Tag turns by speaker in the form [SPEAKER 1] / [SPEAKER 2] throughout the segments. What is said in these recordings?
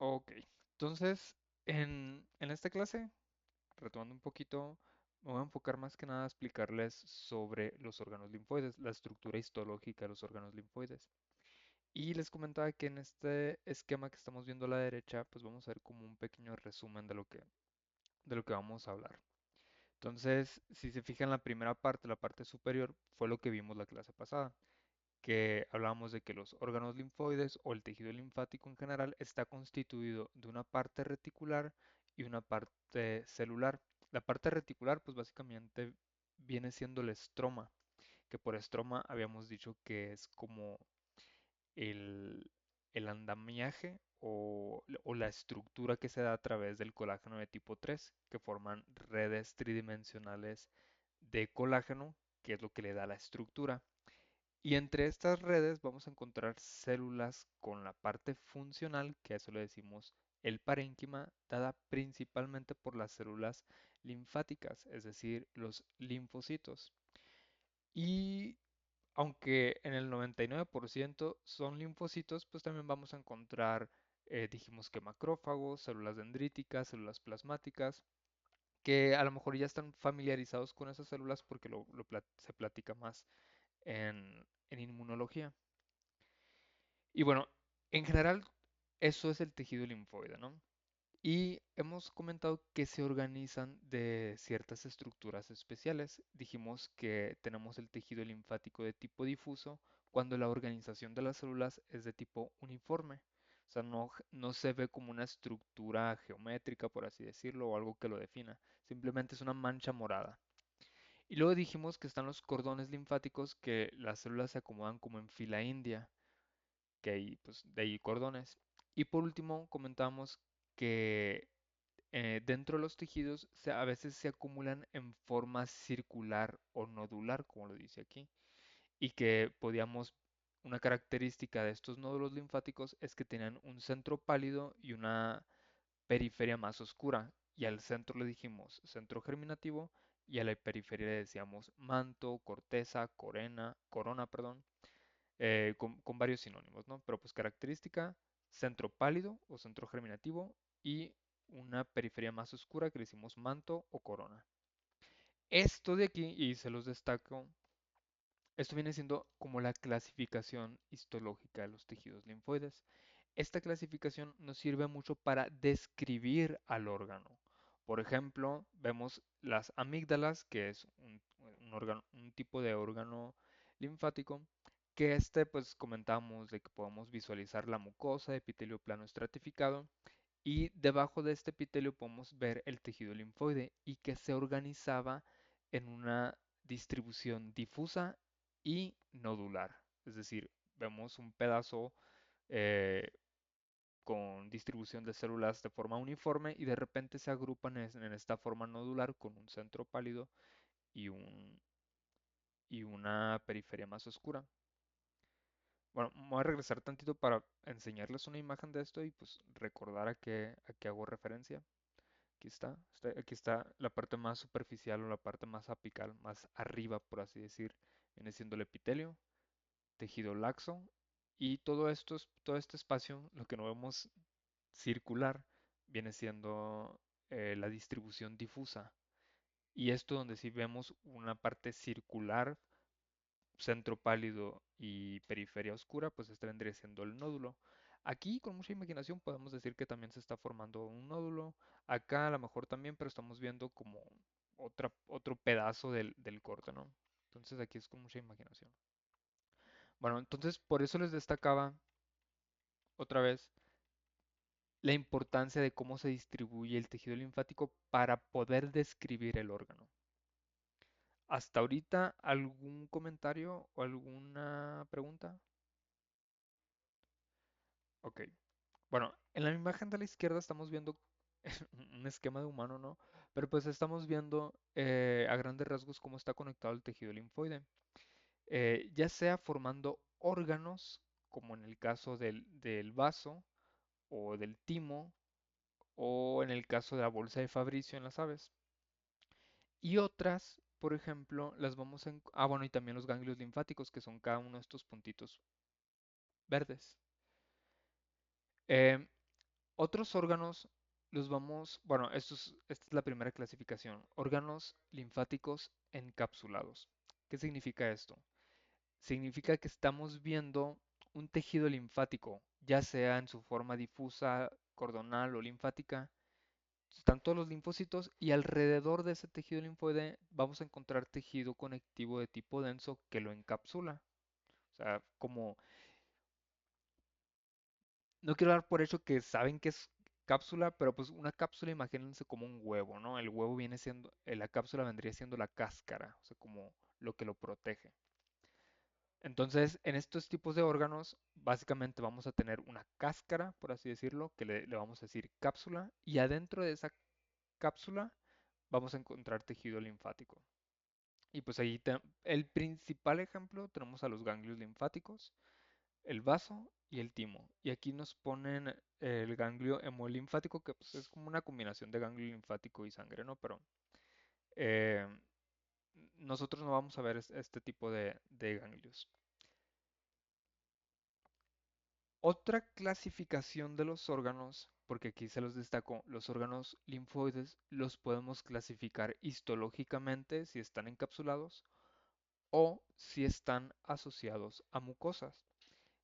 [SPEAKER 1] Ok, entonces en esta clase, retomando un poquito, me voy a enfocar más que nada a explicarles sobre los órganos linfoides, la estructura histológica de los órganos linfoides. Y les comentaba que en este esquema que estamos viendo a la derecha, pues vamos a ver como un pequeño resumen de lo que vamos a hablar. Entonces, si se fijan, la primera parte, la parte superior, fue lo que vimos la clase pasada, que hablábamos de que los órganos linfoides o el tejido linfático en general está constituido de una parte reticular y una parte celular. La parte reticular, pues básicamente viene siendo el estroma, que por estroma habíamos dicho que es como el, el andamiaje o la estructura que se da a través del colágeno de tipo 3, que forman redes tridimensionales de colágeno, que es lo que le da la estructura. Y entre estas redes vamos a encontrar células con la parte funcional, que a eso le decimos el parénquima, dada principalmente por las células linfáticas, es decir, los linfocitos. Y aunque en el 99% son linfocitos, pues también vamos a encontrar, dijimos que macrófagos, células dendríticas, células plasmáticas, que a lo mejor ya están familiarizados con esas células porque se platica más en inmunología. Y bueno, en general, eso es el tejido linfoide, ¿no? Y hemos comentado que se organizan de ciertas estructuras especiales. Dijimos que tenemos el tejido linfático de tipo difuso cuando la organización de las células es de tipo uniforme. O sea, no se ve como una estructura geométrica, por así decirlo, o algo que lo defina. Simplemente es una mancha morada. Y luego dijimos que están los cordones linfáticos, que las células se acomodan como en fila india, que hay, pues, de ahí cordones. Y por último, comentamos que dentro de los tejidos a veces se acumulan en forma circular o nodular, como lo dice aquí, y que una característica de estos nódulos linfáticos es que tenían un centro pálido y una periferia más oscura. Y al centro le dijimos centro germinativo y a la periferia le decíamos manto, corteza, corona, perdón, con varios sinónimos, ¿no? Pero pues característica, centro pálido o centro germinativo y una periferia más oscura que le decimos manto o corona. Esto de aquí, y se los destaco, esto viene siendo como la clasificación histológica de los tejidos linfoides. Esta clasificación nos sirve mucho para describir al órgano. Por ejemplo, vemos las amígdalas, que es un tipo de órgano linfático, que pues comentamos de que podemos visualizar la mucosa, epitelio plano estratificado, y debajo de este epitelio podemos ver el tejido linfoide y que se organizaba en una distribución difusa y nodular. Es decir, vemos un pedazo eh, con distribución de células de forma uniforme y de repente se agrupan en esta forma nodular con un centro pálido y, y una periferia más oscura. Bueno, voy a regresar tantito para enseñarles una imagen de esto y pues recordar a qué hago referencia. Aquí está la parte más superficial o la parte más apical, más arriba, por así decir, viene siendo el epitelio, tejido laxo, y todo este espacio, lo que no vemos circular, viene siendo la distribución difusa. Y esto donde sí vemos una parte circular, centro pálido y periferia oscura, pues este vendría siendo el nódulo. Aquí con mucha imaginación podemos decir que también se está formando un nódulo. Acá a lo mejor también, pero estamos viendo como otro pedazo del corte, ¿no? Entonces aquí es con mucha imaginación. Bueno, entonces por eso les destacaba otra vez la importancia de cómo se distribuye el tejido linfático para poder describir el órgano. Hasta ahorita, ¿algún comentario o alguna pregunta? Ok. Bueno, en la imagen de la izquierda estamos viendo un esquema de humano, ¿no? Pero pues estamos viendo a grandes rasgos cómo está conectado el tejido linfoide. Ya sea formando órganos, como en el caso del vaso o del timo, o en el caso de la bolsa de Fabricio en las aves. Y otras, por ejemplo, las vamos a... Ah, bueno, y también los ganglios linfáticos, que son cada uno de estos puntitos verdes. Em, Otros órganos los vamos, bueno, esta es la primera clasificación, órganos linfáticos encapsulados. ¿Qué significa esto? Significa que estamos viendo un tejido linfático, ya sea en su forma difusa, cordonal o linfática. Están todos los linfocitos y alrededor de ese tejido linfoide vamos a encontrar tejido conectivo de tipo denso que lo encapsula. O sea, como no quiero dar por hecho que saben que es cápsula, pero pues una cápsula imagínense como un huevo, ¿no? El huevo viene siendo, la cápsula vendría siendo la cáscara, o sea, como lo que lo protege. Entonces, en estos tipos de órganos, básicamente vamos a tener una cáscara, por así decirlo, que le vamos a decir cápsula, y adentro de esa cápsula vamos a encontrar tejido linfático. Y pues ahí el principal ejemplo tenemos a los ganglios linfáticos, el vaso y el timo. Y aquí nos ponen el ganglio hemolinfático, que pues es como una combinación de ganglio linfático y sangre, ¿no? Pero eh, nosotros no vamos a ver este tipo de ganglios. Otra clasificación de los órganos, porque aquí se los destaco, los órganos linfoides los podemos clasificar histológicamente si están encapsulados o si están asociados a mucosas.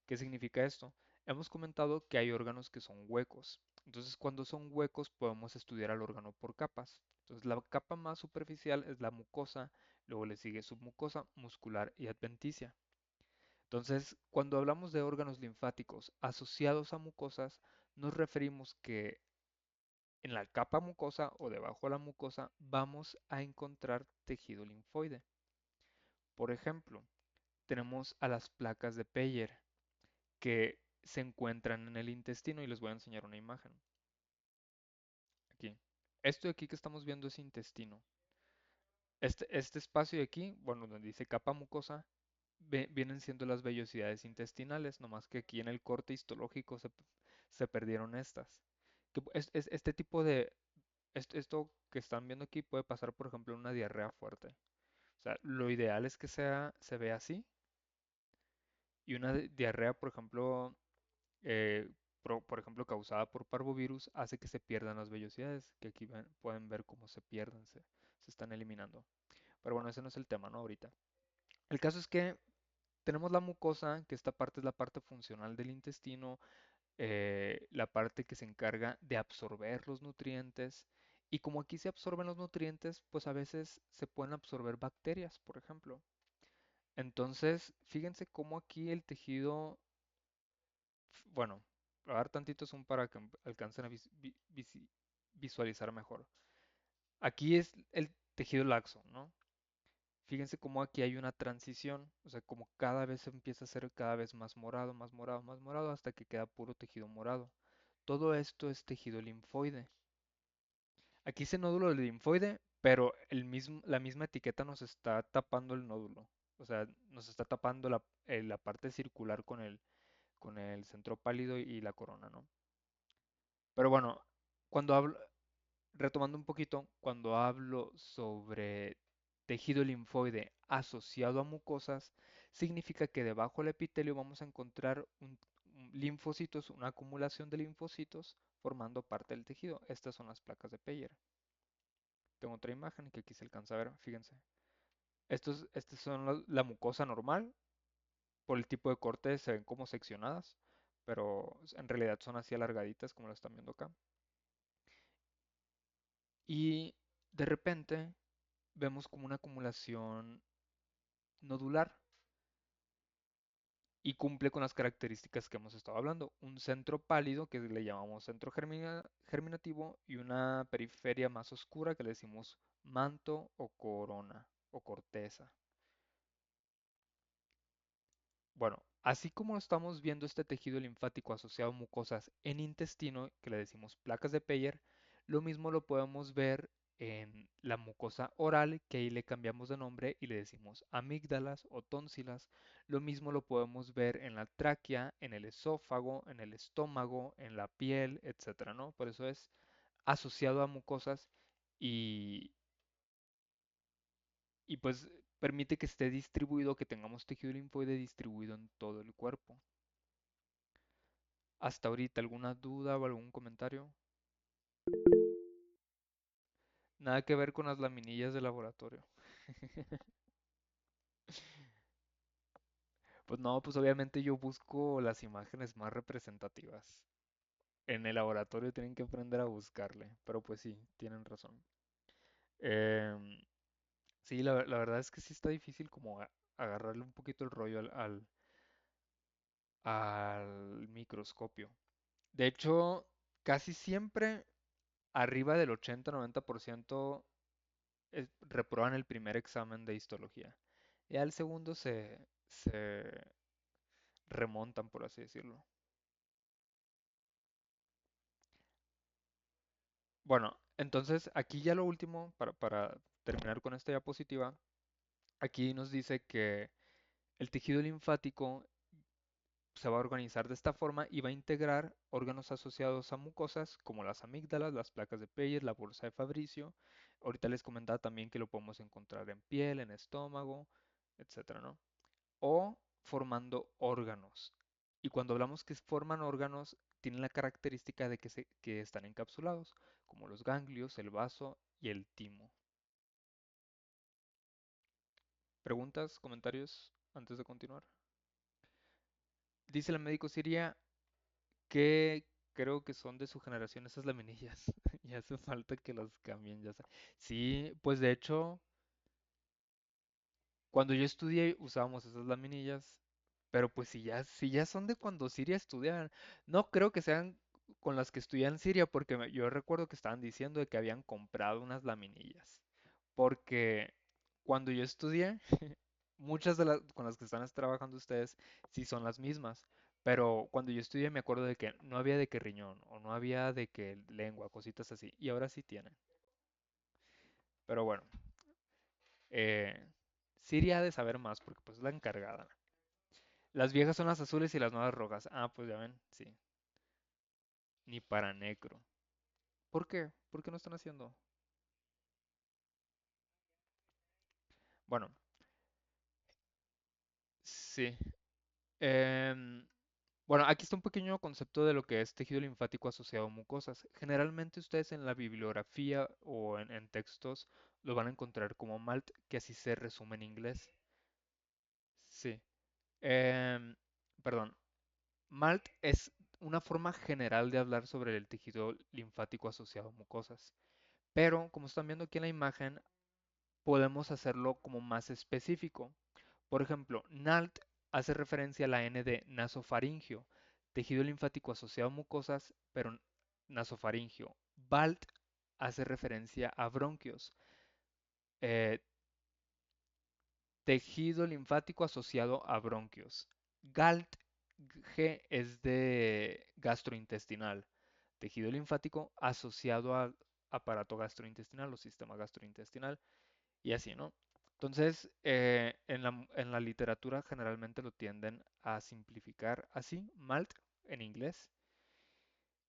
[SPEAKER 1] ¿Qué significa esto? Hemos comentado que hay órganos que son huecos. Entonces, cuando son huecos, podemos estudiar al órgano por capas. Entonces, la capa más superficial es la mucosa, luego le sigue submucosa, muscular y adventicia. Entonces, cuando hablamos de órganos linfáticos asociados a mucosas, nos referimos que en la capa mucosa o debajo de la mucosa vamos a encontrar tejido linfoide. Por ejemplo, tenemos a las placas de Peyer, que se encuentran en el intestino y les voy a enseñar una imagen. Aquí. Esto de aquí que estamos viendo es intestino. Este espacio de aquí, bueno, donde dice capa mucosa, vienen siendo las vellosidades intestinales, nomás que aquí en el corte histológico se perdieron estas. Este tipo de, esto que están viendo aquí puede pasar, por ejemplo, en una diarrea fuerte. O sea, lo ideal es que se vea así. Y una diarrea, por ejemplo, por ejemplo, causada por parvovirus, hace que se pierdan las vellosidades, que aquí pueden ver cómo se pierden, se están eliminando. Pero bueno, ese no es el tema, ¿no? Ahorita. El caso es que tenemos la mucosa, que esta parte es la parte funcional del intestino, la parte que se encarga de absorber los nutrientes. Y como aquí se absorben los nutrientes, pues a veces se pueden absorber bacterias, por ejemplo. Entonces, fíjense cómo aquí el tejido, bueno, voy a dar tantito zoom para que alcancen a visualizar mejor. Aquí es el tejido laxo, ¿no? Fíjense cómo aquí hay una transición, o sea, como cada vez se empieza a hacer cada vez más morado, más morado, más morado, hasta que queda puro tejido morado. Todo esto es tejido linfoide. Aquí dice nódulo del linfoide, pero la misma etiqueta nos está tapando el nódulo. O sea, nos está tapando la parte circular con el centro pálido y la corona, ¿no? Pero bueno, cuando hablo, retomando un poquito, cuando hablo sobre tejido linfoide asociado a mucosas, significa que debajo del epitelio vamos a encontrar un linfocitos, una acumulación de linfocitos formando parte del tejido. Estas son las placas de Peyer. Tengo otra imagen que aquí se alcanza a ver, fíjense. Estas son la mucosa normal. Por el tipo de corte se ven como seccionadas, pero en realidad son así alargaditas como lo están viendo acá. Y de repente vemos como una acumulación nodular y cumple con las características que hemos estado hablando. Un centro pálido que le llamamos centro germinativo y una periferia más oscura que le decimos manto o corona o corteza. Bueno, así como estamos viendo este tejido linfático asociado a mucosas en intestino, que le decimos placas de Peyer, lo mismo lo podemos ver en la mucosa oral, que ahí le cambiamos de nombre y le decimos amígdalas o tónsilas. Lo mismo lo podemos ver en la tráquea, en el esófago, en el estómago, en la piel, etcétera, ¿no? Por eso es asociado a mucosas y, y pues permite que esté distribuido, que tengamos tejido linfoide distribuido en todo el cuerpo. Hasta ahorita, ¿alguna duda o algún comentario? Nada que ver con las laminillas de laboratorio. Pues no, pues obviamente yo busco las imágenes más representativas. En el laboratorio tienen que aprender a buscarle, pero pues sí, tienen razón. Em, sí, la verdad es que sí está difícil como agarrarle un poquito el rollo al microscopio. De hecho, casi siempre arriba del 80-90% reprueban el primer examen de histología. Y al segundo se remontan, por así decirlo. Bueno, entonces aquí ya lo último, para terminar con esta diapositiva, aquí nos dice que el tejido linfático se va a organizar de esta forma y va a integrar órganos asociados a mucosas como las amígdalas, las placas de Peyer, la bolsa de Fabricio. Ahorita les comentaba también que lo podemos encontrar en piel, en estómago, etcétera, ¿no? O formando órganos. Y cuando hablamos que forman órganos, tienen la característica de que están encapsulados, como los ganglios, el vaso y el timo. ¿Preguntas, comentarios antes de continuar? Dice el médico Siria que creo que son de su generación esas laminillas. Y hace falta que las cambien, ya sé. Sí, pues de hecho, cuando yo estudié usábamos esas laminillas, pero pues si ya son de cuando Siria estudiaban, no creo que sean con las que estudian en Siria, porque yo recuerdo que estaban diciendo de que habían comprado unas laminillas, porque cuando yo estudié, muchas de las con las que están trabajando ustedes sí son las mismas, pero cuando yo estudié me acuerdo de que no había de que riñón o no había de que lengua, cositas así, y ahora sí tienen. Pero bueno, eh, Siria ha de saber más porque pues es la encargada. Las viejas son las azules y las nuevas rojas. Ah, pues ya ven, sí. Ni para necro. ¿Por qué? ¿Por qué no están haciendo? Bueno, sí. Em, bueno, aquí está un pequeño concepto de lo que es tejido linfático asociado a mucosas. Generalmente ustedes en la bibliografía o en textos lo van a encontrar como MALT, que así se resume en inglés. Sí. Em, perdón. MALT es una forma general de hablar sobre el tejido linfático asociado a mucosas. Pero, como están viendo aquí en la imagen, podemos hacerlo como más específico. Por ejemplo, NALT hace referencia a la N de nasofaringio, tejido linfático asociado a mucosas, pero nasofaringio. BALT hace referencia a bronquios, eh, tejido linfático asociado a bronquios. GALT, G es de gastrointestinal, tejido linfático asociado al aparato gastrointestinal o sistema gastrointestinal. Y así, ¿no? Entonces, en la literatura generalmente lo tienden a simplificar así, MALT en inglés.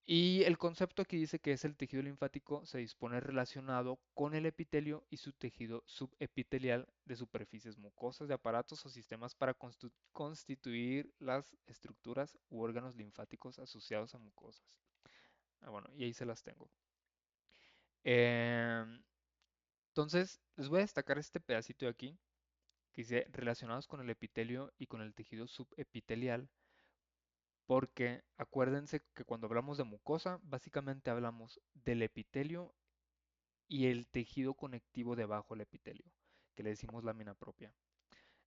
[SPEAKER 1] Y el concepto que dice que es el tejido linfático se dispone relacionado con el epitelio y su tejido subepitelial de superficies mucosas de aparatos o sistemas para constituir las estructuras u órganos linfáticos asociados a mucosas. Ah, bueno, y ahí se las tengo. Em, entonces, les voy a destacar este pedacito de aquí que dice relacionados con el epitelio y con el tejido subepitelial, porque acuérdense que cuando hablamos de mucosa, básicamente hablamos del epitelio y el tejido conectivo debajo del epitelio, que le decimos lámina propia.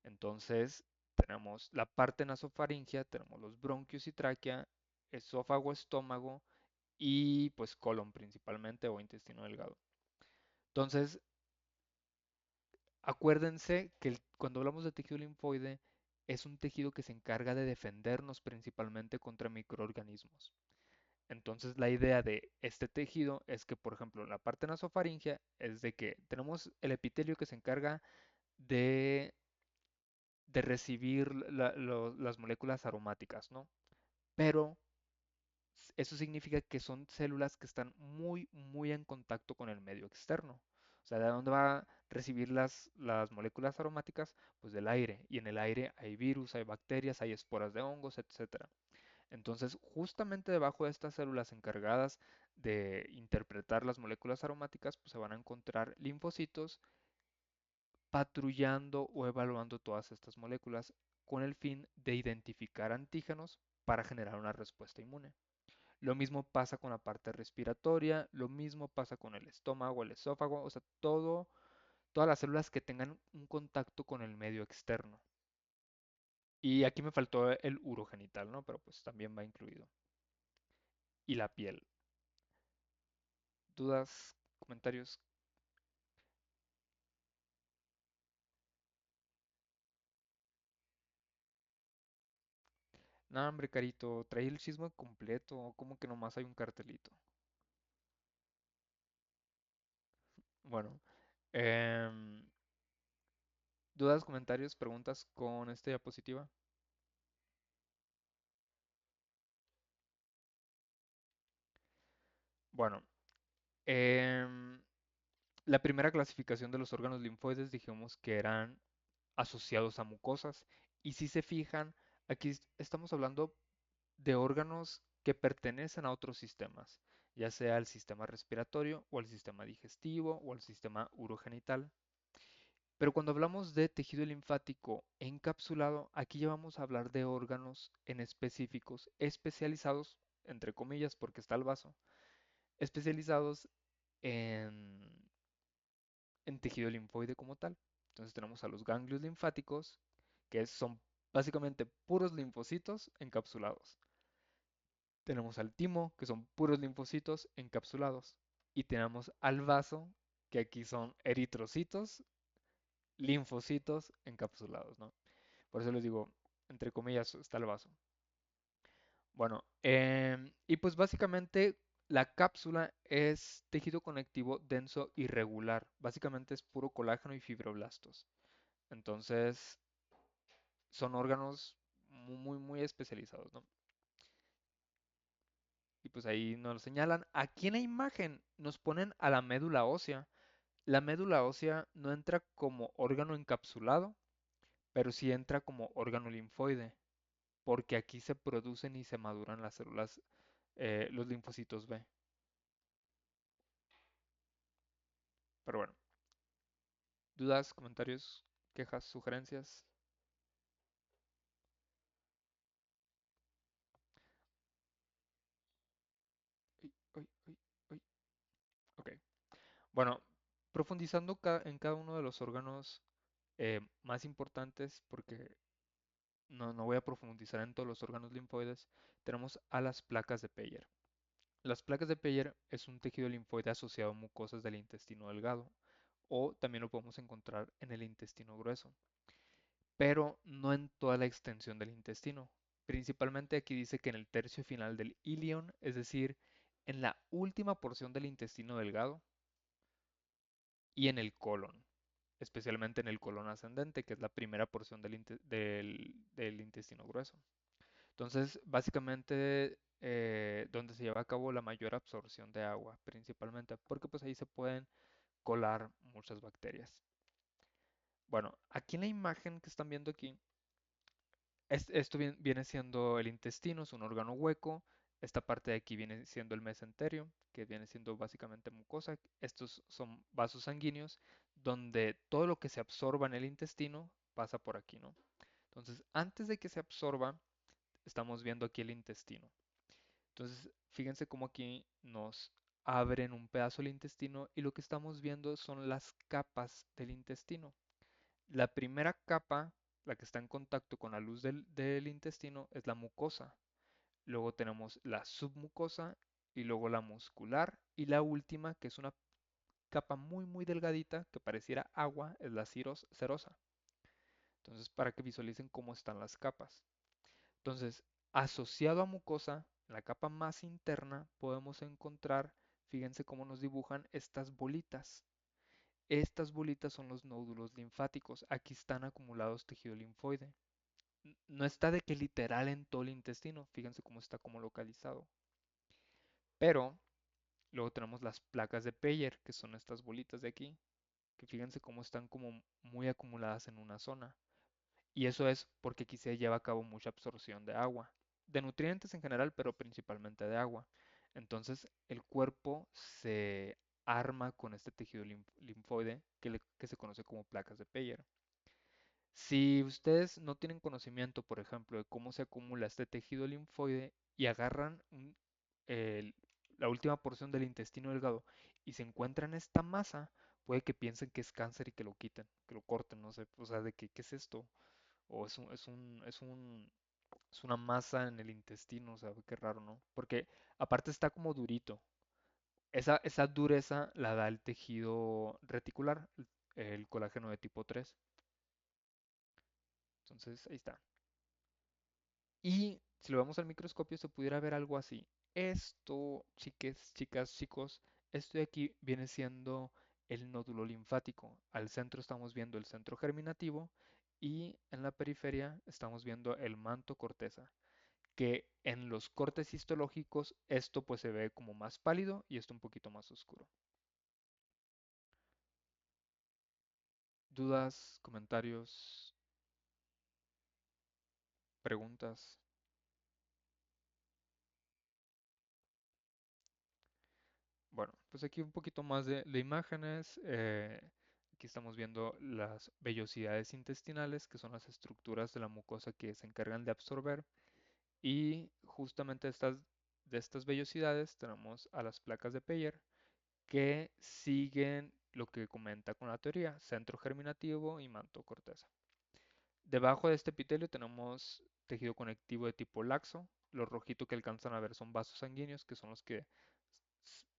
[SPEAKER 1] Entonces, tenemos la parte nasofaringia, tenemos los bronquios y tráquea, esófago, estómago y pues colon principalmente o intestino delgado. Entonces, acuérdense que cuando hablamos de tejido linfoide, es un tejido que se encarga de defendernos principalmente contra microorganismos. Entonces, la idea de este tejido es que, por ejemplo, la parte nasofaringia es de que tenemos el epitelio que se encarga de, de recibir las moléculas aromáticas, ¿no? Pero eso significa que son células que están muy, muy en contacto con el medio externo. O sea, ¿de dónde va a recibir las moléculas aromáticas? Pues del aire. Y en el aire hay virus, hay bacterias, hay esporas de hongos, etcétera. Entonces, justamente debajo de estas células encargadas de interpretar las moléculas aromáticas, pues se van a encontrar linfocitos patrullando o evaluando todas estas moléculas con el fin de identificar antígenos para generar una respuesta inmune. Lo mismo pasa con la parte respiratoria, lo mismo pasa con el estómago, el esófago, o sea, todas las células que tengan un contacto con el medio externo. Y aquí me faltó el urogenital, ¿no? Pero pues también va incluido. Y la piel. ¿Dudas? ¿Comentarios? No, hombre, Carito, trae el chisme completo. ¿Cómo que nomás hay un cartelito? Bueno, em, ¿dudas, comentarios, preguntas con esta diapositiva? Bueno, em, la primera clasificación de los órganos linfoides dijimos que eran asociados a mucosas. Y si se fijan, aquí estamos hablando de órganos que pertenecen a otros sistemas, ya sea el sistema respiratorio o el sistema digestivo o el sistema urogenital. Pero cuando hablamos de tejido linfático encapsulado, aquí ya vamos a hablar de órganos en específicos, especializados, entre comillas, porque está el vaso, especializados en, en tejido linfoide como tal. Entonces tenemos a los ganglios linfáticos, que son básicamente puros linfocitos encapsulados. Tenemos al timo, que son puros linfocitos encapsulados. Y tenemos al vaso, que aquí son eritrocitos, linfocitos encapsulados, ¿no? Por eso les digo, entre comillas, está el vaso. Bueno, y pues básicamente la cápsula es tejido conectivo denso y regular. Básicamente es puro colágeno y fibroblastos. Entonces, son órganos muy especializados, ¿no? Y pues ahí nos lo señalan. Aquí en la imagen nos ponen a la médula ósea. La médula ósea no entra como órgano encapsulado, pero sí entra como órgano linfoide, porque aquí se producen y se maduran las células, los linfocitos B. Pero bueno, dudas, comentarios, quejas, sugerencias. Uy, uy, uy, uy. Ok. Bueno, profundizando en cada uno de los órganos más importantes, porque no voy a profundizar en todos los órganos linfoides, tenemos a las placas de Peyer. Las placas de Peyer es un tejido linfoide asociado a mucosas del intestino delgado, o también lo podemos encontrar en el intestino grueso, pero no en toda la extensión del intestino. Principalmente aquí dice que en el tercio final del ilion, es decir, en la última porción del intestino delgado y en el colon, especialmente en el colon ascendente, que es la primera porción del intestino grueso. Entonces, básicamente, donde se lleva a cabo la mayor absorción de agua, principalmente, porque pues ahí se pueden colar muchas bacterias. Bueno, aquí en la imagen que están viendo aquí, esto viene siendo el intestino, es un órgano hueco. Esta parte de aquí viene siendo el mesenterio, que viene siendo básicamente mucosa. Estos son vasos sanguíneos, donde todo lo que se absorba en el intestino pasa por aquí, ¿no? Entonces, antes de que se absorba, estamos viendo aquí el intestino. Entonces, fíjense cómo aquí nos abren un pedazo del intestino y lo que estamos viendo son las capas del intestino. La primera capa, la que está en contacto con la luz del intestino, es la mucosa. Luego tenemos la submucosa y luego la muscular. Y la última, que es una capa muy delgadita que pareciera agua, es la serosa. Entonces, para que visualicen cómo están las capas. Entonces, asociado a mucosa, en la capa más interna, podemos encontrar, fíjense cómo nos dibujan estas bolitas. Estas bolitas son los nódulos linfáticos. Aquí están acumulados tejido linfoide. No está de que literal en todo el intestino. Fíjense cómo está como localizado. Pero luego tenemos las placas de Peyer, que son estas bolitas de aquí, que fíjense cómo están como muy acumuladas en una zona. Y eso es porque aquí se lleva a cabo mucha absorción de agua. de nutrientes en general, pero principalmente de agua. Entonces, el cuerpo se arma con este tejido linfoide que se conoce como placas de Peyer. Si ustedes no tienen conocimiento, por ejemplo, de cómo se acumula este tejido linfoide y agarran el- la última porción del intestino delgado y se encuentran esta masa, puede que piensen que es cáncer y que lo quiten, que lo corten, no sé, o sea, de que, ¿qué es esto? O es una masa en el intestino, o sea, qué raro, ¿no? Porque aparte está como durito. Esa dureza la da el tejido reticular, el colágeno de tipo 3. Entonces, ahí está. Y si lo vemos al microscopio se pudiera ver algo así. Esto, chicas, chicos, esto de aquí viene siendo el nódulo linfático. Al centro estamos viendo el centro germinativo y en la periferia estamos viendo el manto corteza, que en los cortes histológicos esto pues se ve como más pálido y esto un poquito más oscuro. ¿Dudas, comentarios, preguntas? Bueno, pues aquí un poquito más de imágenes. Aquí estamos viendo las vellosidades intestinales, que son las estructuras de la mucosa que se encargan de absorber. Y justamente de estas vellosidades tenemos a las placas de Peyer, que siguen lo que comenta con la teoría, centro germinativo y manto corteza. Debajo de este epitelio tenemos tejido conectivo de tipo laxo. Lo rojito que alcanzan a ver son vasos sanguíneos, que son los que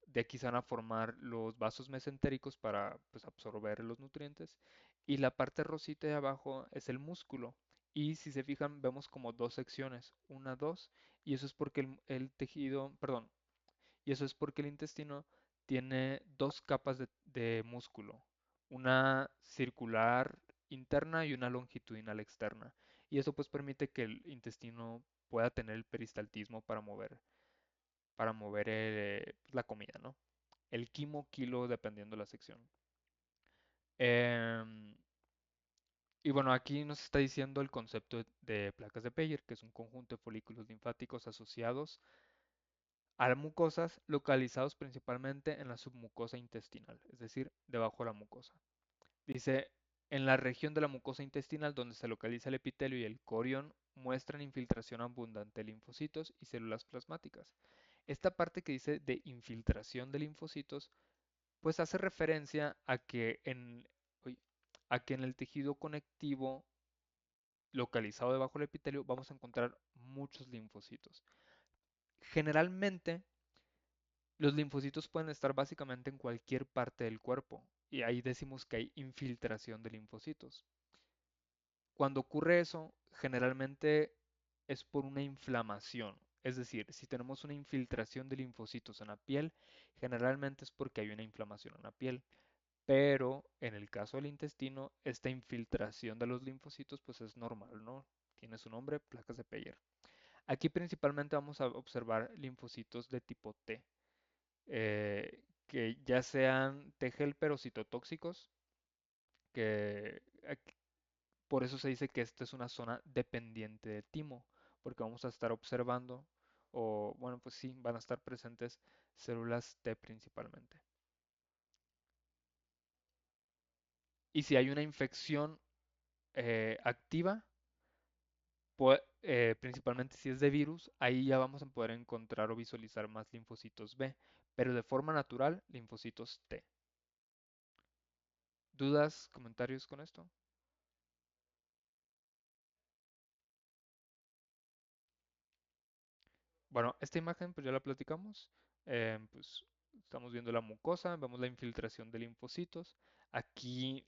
[SPEAKER 1] de aquí se van a formar los vasos mesentéricos para pues, absorber los nutrientes. Y la parte rosita de abajo es el músculo. Y si se fijan, vemos como dos secciones, una, dos, y eso es porque el tejido, perdón, y eso es porque el intestino tiene dos capas de músculo, una circular interna y una longitudinal externa. Y eso pues permite que el intestino pueda tener el peristaltismo para mover la comida, ¿no? El quimo, kilo, dependiendo de la sección. Em, y bueno, aquí nos está diciendo el concepto de placas de Peyer, que es un conjunto de folículos linfáticos asociados a mucosas localizados principalmente en la submucosa intestinal, es decir, debajo de la mucosa. Dice, en la región de la mucosa intestinal donde se localiza el epitelio y el corión muestran infiltración abundante de linfocitos y células plasmáticas. Esta parte que dice de infiltración de linfocitos, pues hace referencia uy, a que en el tejido conectivo localizado debajo del epitelio vamos a encontrar muchos linfocitos. Generalmente los linfocitos pueden estar básicamente en cualquier parte del cuerpo y ahí decimos que hay infiltración de linfocitos. Cuando ocurre eso, generalmente es por una inflamación. Es decir, si tenemos una infiltración de linfocitos en la piel, generalmente es porque hay una inflamación en la piel. Pero en el caso del intestino, esta infiltración de los linfocitos pues es normal, ¿no? Tiene su nombre, placas de Peyer. Aquí principalmente vamos a observar linfocitos de tipo T, que ya sean T helper o citotóxicos, que por eso se dice que esta es una zona dependiente de timo, porque vamos a estar observando, o bueno, pues sí, van a estar presentes células T principalmente. Y si hay una infección activa, principalmente si es de virus, ahí ya vamos a poder encontrar o visualizar más linfocitos B, pero de forma natural, linfocitos T. ¿Dudas, comentarios con esto? Bueno, esta imagen pues ya la platicamos. Pues estamos viendo la mucosa, vemos la infiltración de linfocitos. Aquí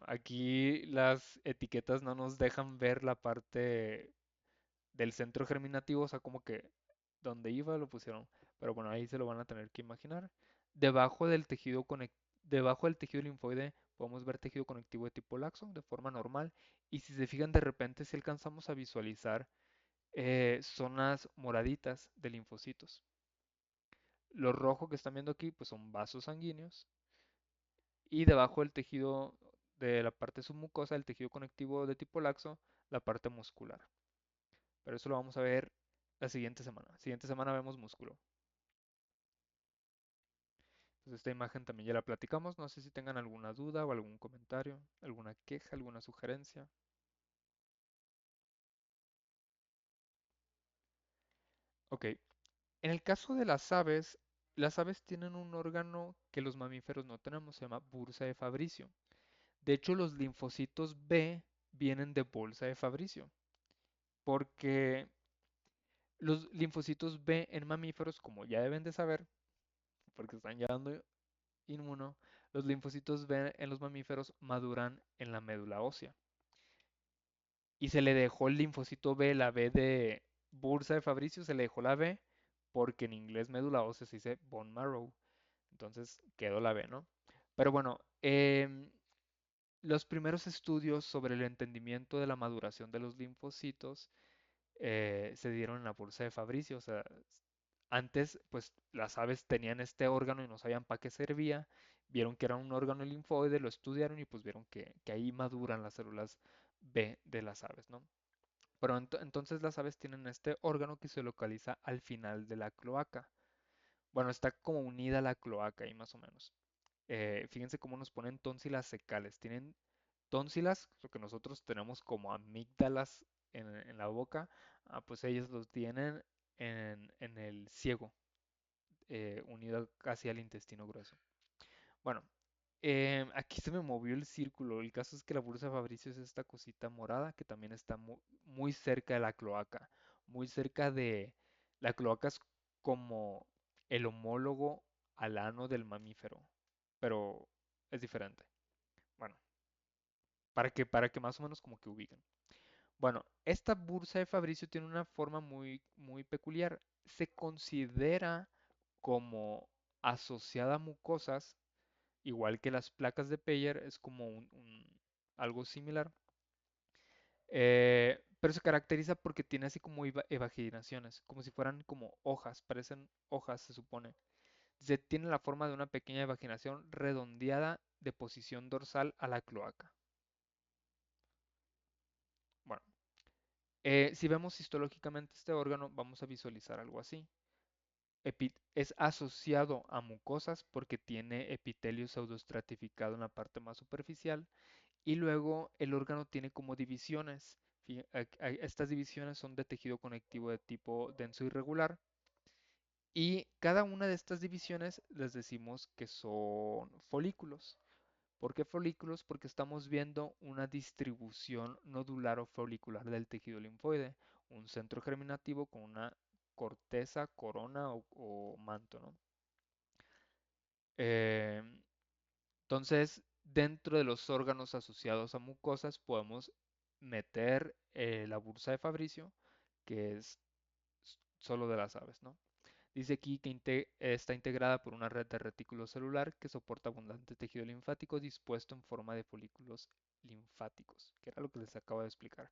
[SPEAKER 1] aquí las etiquetas no nos dejan ver la parte del centro germinativo, o sea, como que donde iba lo pusieron, pero bueno, ahí se lo van a tener que imaginar. Debajo del debajo del tejido linfoide podemos ver tejido conectivo de tipo laxo de forma normal y si se fijan de repente si alcanzamos a visualizar zonas moraditas de linfocitos. Lo rojo que están viendo aquí pues son vasos sanguíneos y debajo del tejido de la parte submucosa, del tejido conectivo de tipo laxo, la parte muscular. pero eso lo vamos a ver la siguiente semana. Siguiente semana vemos músculo. Entonces esta imagen también ya la platicamos. No sé si tengan alguna duda o algún comentario, alguna queja, alguna sugerencia. Ok, en el caso de las aves tienen un órgano que los mamíferos no tenemos, se llama bursa de Fabricio. De hecho, los linfocitos B vienen de bolsa de Fabricio, porque los linfocitos B en mamíferos, como ya deben de saber, porque están ya dando inmuno, los linfocitos B en los mamíferos maduran en la médula ósea. Y se le dejó el linfocito B, la B de bursa de Fabricio, se le dejó la B porque en inglés médula ósea se dice bone marrow. Entonces quedó la B, ¿no? Pero bueno, los primeros estudios sobre el entendimiento de la maduración de los linfocitos se dieron en la bursa de Fabricio. O sea, antes, pues las aves tenían este órgano y no sabían para qué servía. Vieron que era un órgano linfoide, lo estudiaron y pues vieron que ahí maduran las células B de las aves, ¿no? Pero entonces las aves tienen este órgano que se localiza al final de la cloaca. Bueno, está como unida a la cloaca ahí más o menos. Fíjense cómo nos ponen tónsilas secales. Tienen tónsilas, lo que nosotros tenemos como amígdalas en la boca, pues ellos los tienen en el ciego, unido casi al intestino grueso. Bueno, aquí se me movió el círculo. El caso es que la bursa Fabricio es esta cosita morada que también está muy cerca de la cloaca. Muy cerca de... La cloaca es como el homólogo al ano del mamífero, pero es diferente. Bueno, para que más o menos como que ubiquen. Bueno, esta bursa de Fabricio tiene una forma muy peculiar. Se considera como asociada a mucosas, igual que las placas de Peyer, es como algo similar. Pero se caracteriza porque tiene así como evaginaciones, como si fueran como hojas, parecen hojas, se supone. Tiene la forma de una pequeña evaginación redondeada de posición dorsal a la cloaca. Bueno, si vemos histológicamente este órgano, vamos a visualizar algo así. Es asociado a mucosas porque tiene epitelio pseudoestratificado en la parte más superficial y luego el órgano tiene como divisiones. Estas divisiones son de tejido conectivo de tipo denso irregular y cada una de estas divisiones les decimos que son folículos. ¿Por qué folículos? Porque estamos viendo una distribución nodular o folicular del tejido linfoide, un centro germinativo con una corteza, corona o manto, ¿no? Eh, entonces, dentro de los órganos asociados a mucosas podemos meter la bursa de Fabricio, que es solo de las aves, ¿no? Dice aquí que está integrada por una red de retículo celular que soporta abundante tejido linfático dispuesto en forma de folículos linfáticos, que era lo que les acabo de explicar.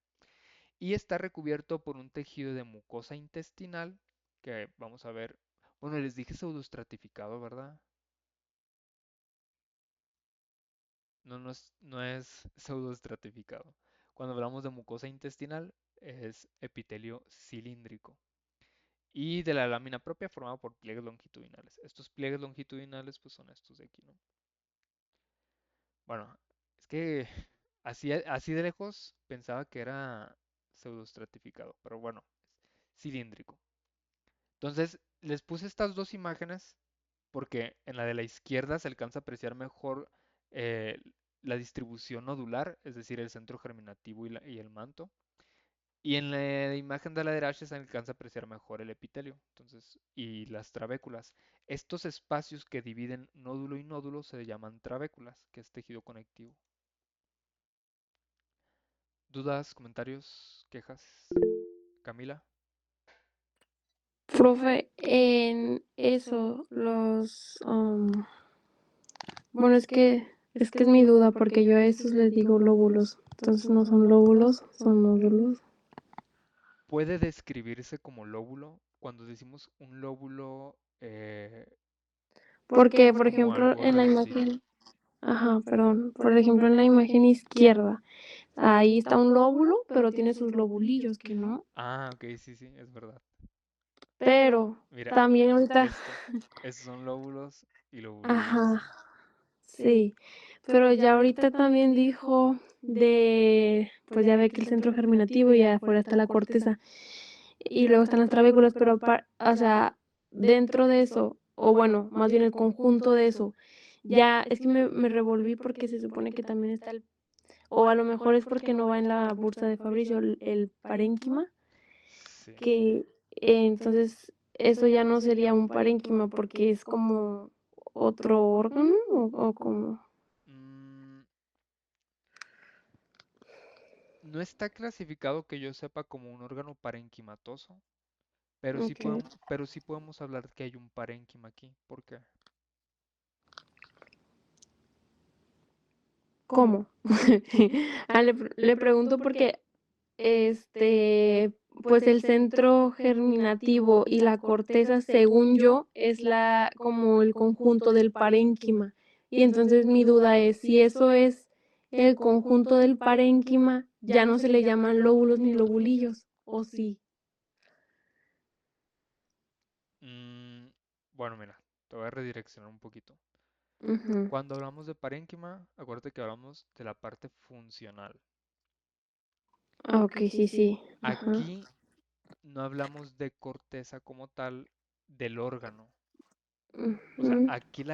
[SPEAKER 1] Y está recubierto por un tejido de mucosa intestinal, que vamos a ver, bueno, les dije pseudoestratificado, ¿verdad? No es pseudoestratificado. Cuando hablamos de mucosa intestinal, es epitelio cilíndrico. Y de la lámina propia formada por pliegues longitudinales. Estos pliegues longitudinales pues son estos de aquí, ¿no? Bueno, es que así de lejos pensaba que era pseudoestratificado, pero bueno, es cilíndrico. Entonces, les puse estas dos imágenes porque en la de la izquierda se alcanza a apreciar mejor eh, la distribución nodular, es decir, el centro germinativo y el manto. Y en la imagen de la derecha se alcanza a apreciar mejor el epitelio, entonces, y las trabéculas. Estos espacios que dividen nódulo y nódulo se llaman trabéculas, que es tejido conectivo. ¿Dudas, comentarios, quejas? Camila.
[SPEAKER 2] Profe, en eso, bueno, es que es mi duda, porque yo a esos les digo lóbulos, entonces no son lóbulos, son nódulos.
[SPEAKER 1] Puede describirse como lóbulo. Cuando decimos un lóbulo,
[SPEAKER 2] Porque, por
[SPEAKER 1] es como
[SPEAKER 2] ejemplo,
[SPEAKER 1] algo
[SPEAKER 2] en la
[SPEAKER 1] redondito.
[SPEAKER 2] imagen, ajá, perdón, por ejemplo, en la imagen izquierda, Ahí está un lóbulo, pero tiene sus lobulillos, que no.
[SPEAKER 1] Ah, ok, sí, sí, es verdad.
[SPEAKER 2] Pero
[SPEAKER 1] Mira,
[SPEAKER 2] también ahorita,
[SPEAKER 1] esto, estos son lóbulos y lobulillos.
[SPEAKER 2] ajá, sí. Pero ya ahorita también dijo pues ya ve que el centro germinativo y afuera está la corteza. Y luego están las trabéculas, pero o sea, dentro de eso, o bueno, más bien el conjunto de eso, ya es que me revolví porque se supone que también está o a lo mejor es porque no va en la bursa de Fabricio el parénquima,
[SPEAKER 1] Sí.
[SPEAKER 2] que entonces eso ya no sería un parénquima porque es como otro órgano o como...
[SPEAKER 1] Mm, no está clasificado que yo sepa como un órgano parenquimatoso,
[SPEAKER 2] Ok.
[SPEAKER 1] pero sí podemos hablar que hay un parénquima aquí. ¿Por qué?
[SPEAKER 2] ¿Cómo? Le pregunto porque pues el centro germinativo y la corteza, según yo, es como el conjunto del parénquima. Y entonces mi duda es si eso es el conjunto del parénquima, ya no se le llaman lóbulos ni lobulillos, ¿o sí?
[SPEAKER 1] Mm, bueno, mira, te voy a redireccionar un poquito.
[SPEAKER 2] Ujú.
[SPEAKER 1] Cuando hablamos de parénquima, acuérdate que hablamos de la parte funcional.
[SPEAKER 2] Ah, ok, sí, sí. Ajá.
[SPEAKER 1] Aquí no hablamos de corteza como tal del órgano. O sea,
[SPEAKER 2] Ujú.
[SPEAKER 1] aquí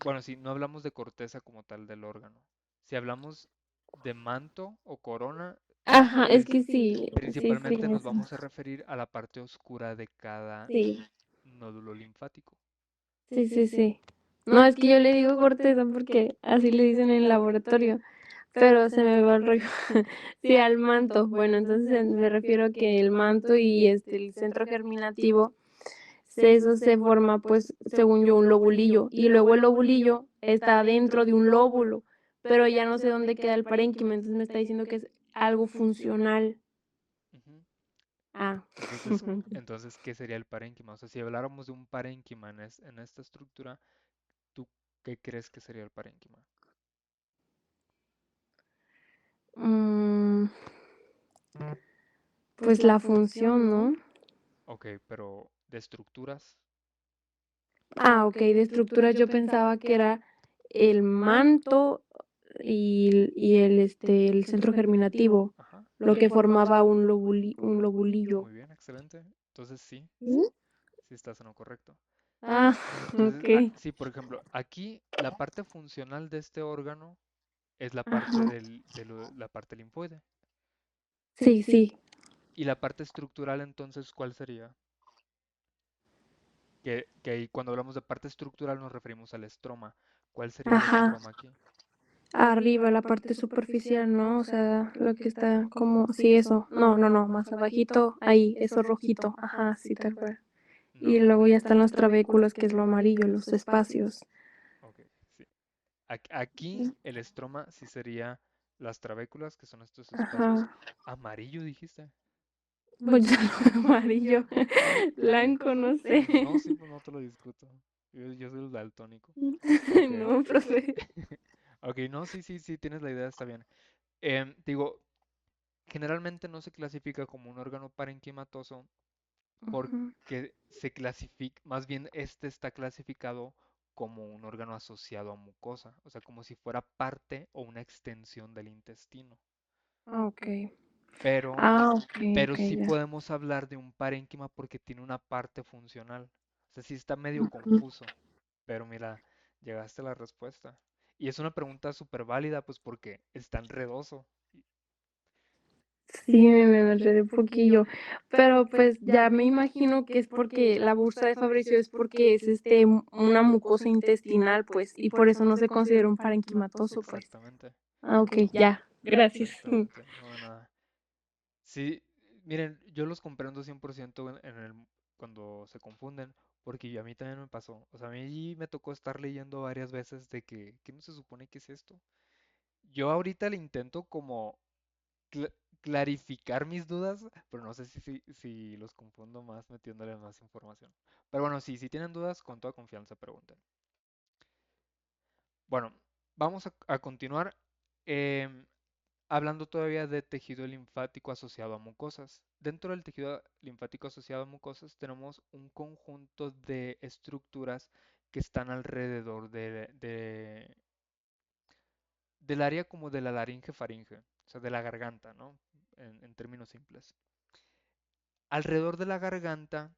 [SPEAKER 1] bueno, sí, no hablamos de corteza como tal del órgano. Si hablamos de manto o corona,
[SPEAKER 2] Ajá, es
[SPEAKER 1] princi-
[SPEAKER 2] que sí, sí, sí,
[SPEAKER 1] principalmente nos
[SPEAKER 2] eso.
[SPEAKER 1] vamos a referir a la parte oscura de cada
[SPEAKER 2] Sí,
[SPEAKER 1] nódulo linfático.
[SPEAKER 2] sí, sí, sí. No, es que yo le digo corteza porque así le dicen en el laboratorio, pero se me va el rollo. Sí, al manto. Bueno, entonces me refiero a que el manto y el centro germinativo, eso se forma, pues, según yo, un lobulillo. Y luego el lobulillo está dentro de un lóbulo, pero ya no sé dónde queda el parénquima, entonces me está diciendo que es algo funcional.
[SPEAKER 1] Ujú.
[SPEAKER 2] Ah.
[SPEAKER 1] Entonces, ¿qué sería el parénquima? O sea, si habláramos de un parénquima en esta estructura, ¿tú qué crees que sería el parénquima?
[SPEAKER 2] Mm, pues la función, ¿no?
[SPEAKER 1] Ok, pero de estructuras.
[SPEAKER 2] Ah, ok, de estructuras yo pensaba que era el manto el centro germinativo,
[SPEAKER 1] Ajá,
[SPEAKER 2] lo que formaba un lobulillo.
[SPEAKER 1] muy bien, excelente. Entonces sí,
[SPEAKER 2] ¿Sí?
[SPEAKER 1] sí estás en lo correcto.
[SPEAKER 2] Ah,
[SPEAKER 1] Entonces,
[SPEAKER 2] ok.
[SPEAKER 1] sí, por ejemplo, aquí la parte funcional de este órgano es la parte
[SPEAKER 2] Ajá.
[SPEAKER 1] la parte linfoide.
[SPEAKER 2] Sí, sí.
[SPEAKER 1] Y la parte estructural, entonces, ¿cuál sería? Que ahí cuando hablamos de parte estructural nos referimos al estroma. ¿Cuál sería el
[SPEAKER 2] Ajá.
[SPEAKER 1] estroma aquí?
[SPEAKER 2] Arriba, la parte superficial, ¿no? O sea, lo que está como, sí, eso. No, no, no, más abajito, ahí, eso rojito. Ajá, sí, tal cual. Y
[SPEAKER 1] No,
[SPEAKER 2] luego ya están las trabéculas, que es lo amarillo, los espacios.
[SPEAKER 1] ok, sí. Aquí el estroma sí sería las trabéculas, que son estos espacios.
[SPEAKER 2] Ajá.
[SPEAKER 1] Amarillo, dijiste.
[SPEAKER 2] Pues ya lo amarillo.
[SPEAKER 1] Ok.
[SPEAKER 2] Blanco, no sé.
[SPEAKER 1] No, sí, pues no te lo discuto. Yo soy el daltónico. Ok.
[SPEAKER 2] No, profe.
[SPEAKER 1] Ok, no, sí, sí, sí, tienes la idea, está bien. Digo, generalmente no se clasifica como un órgano parenquimatoso
[SPEAKER 2] Ujú.
[SPEAKER 1] porque se clasifica, más bien este está clasificado como un órgano asociado a mucosa, o sea, como si fuera parte o una extensión del intestino.
[SPEAKER 2] Ok.
[SPEAKER 1] Pero,
[SPEAKER 2] Ah, ok,
[SPEAKER 1] pero
[SPEAKER 2] ok,
[SPEAKER 1] sí
[SPEAKER 2] ya.
[SPEAKER 1] podemos hablar de un parénquima porque tiene una parte funcional. O sea, sí está medio
[SPEAKER 2] Ujú.
[SPEAKER 1] confuso, pero mira, llegaste a la respuesta. Y es una pregunta súper válida, pues porque está enredoso.
[SPEAKER 2] Sí, me enredé un poquillo. Pero pues ya me imagino que es porque la bursa de Fabricio es porque es una mucosa intestinal, pues, y por eso no se considera un parenquimatoso, pues.
[SPEAKER 1] Exactamente,
[SPEAKER 2] Ah, ok, ya. Gracias.
[SPEAKER 1] exactamente. No, de nada. Sí, miren, yo los comprendo 100% cuando se confunden, porque a mí también me pasó. O sea, a mí me tocó estar leyendo varias veces de que, ¿qué no se supone que es esto? Yo ahorita le intento como cla- clarificar mis dudas, pero no sé si los confundo más metiéndole más información. Pero bueno, sí, si tienen dudas, con toda confianza pregunten. Bueno, Vamos a continuar em, hablando todavía de tejido linfático asociado a mucosas. Dentro del tejido linfático asociado a mucosas tenemos un conjunto de estructuras que están alrededor del área como de la laringe faringe, o sea, de la garganta, ¿no? En términos simples. Alrededor de la garganta,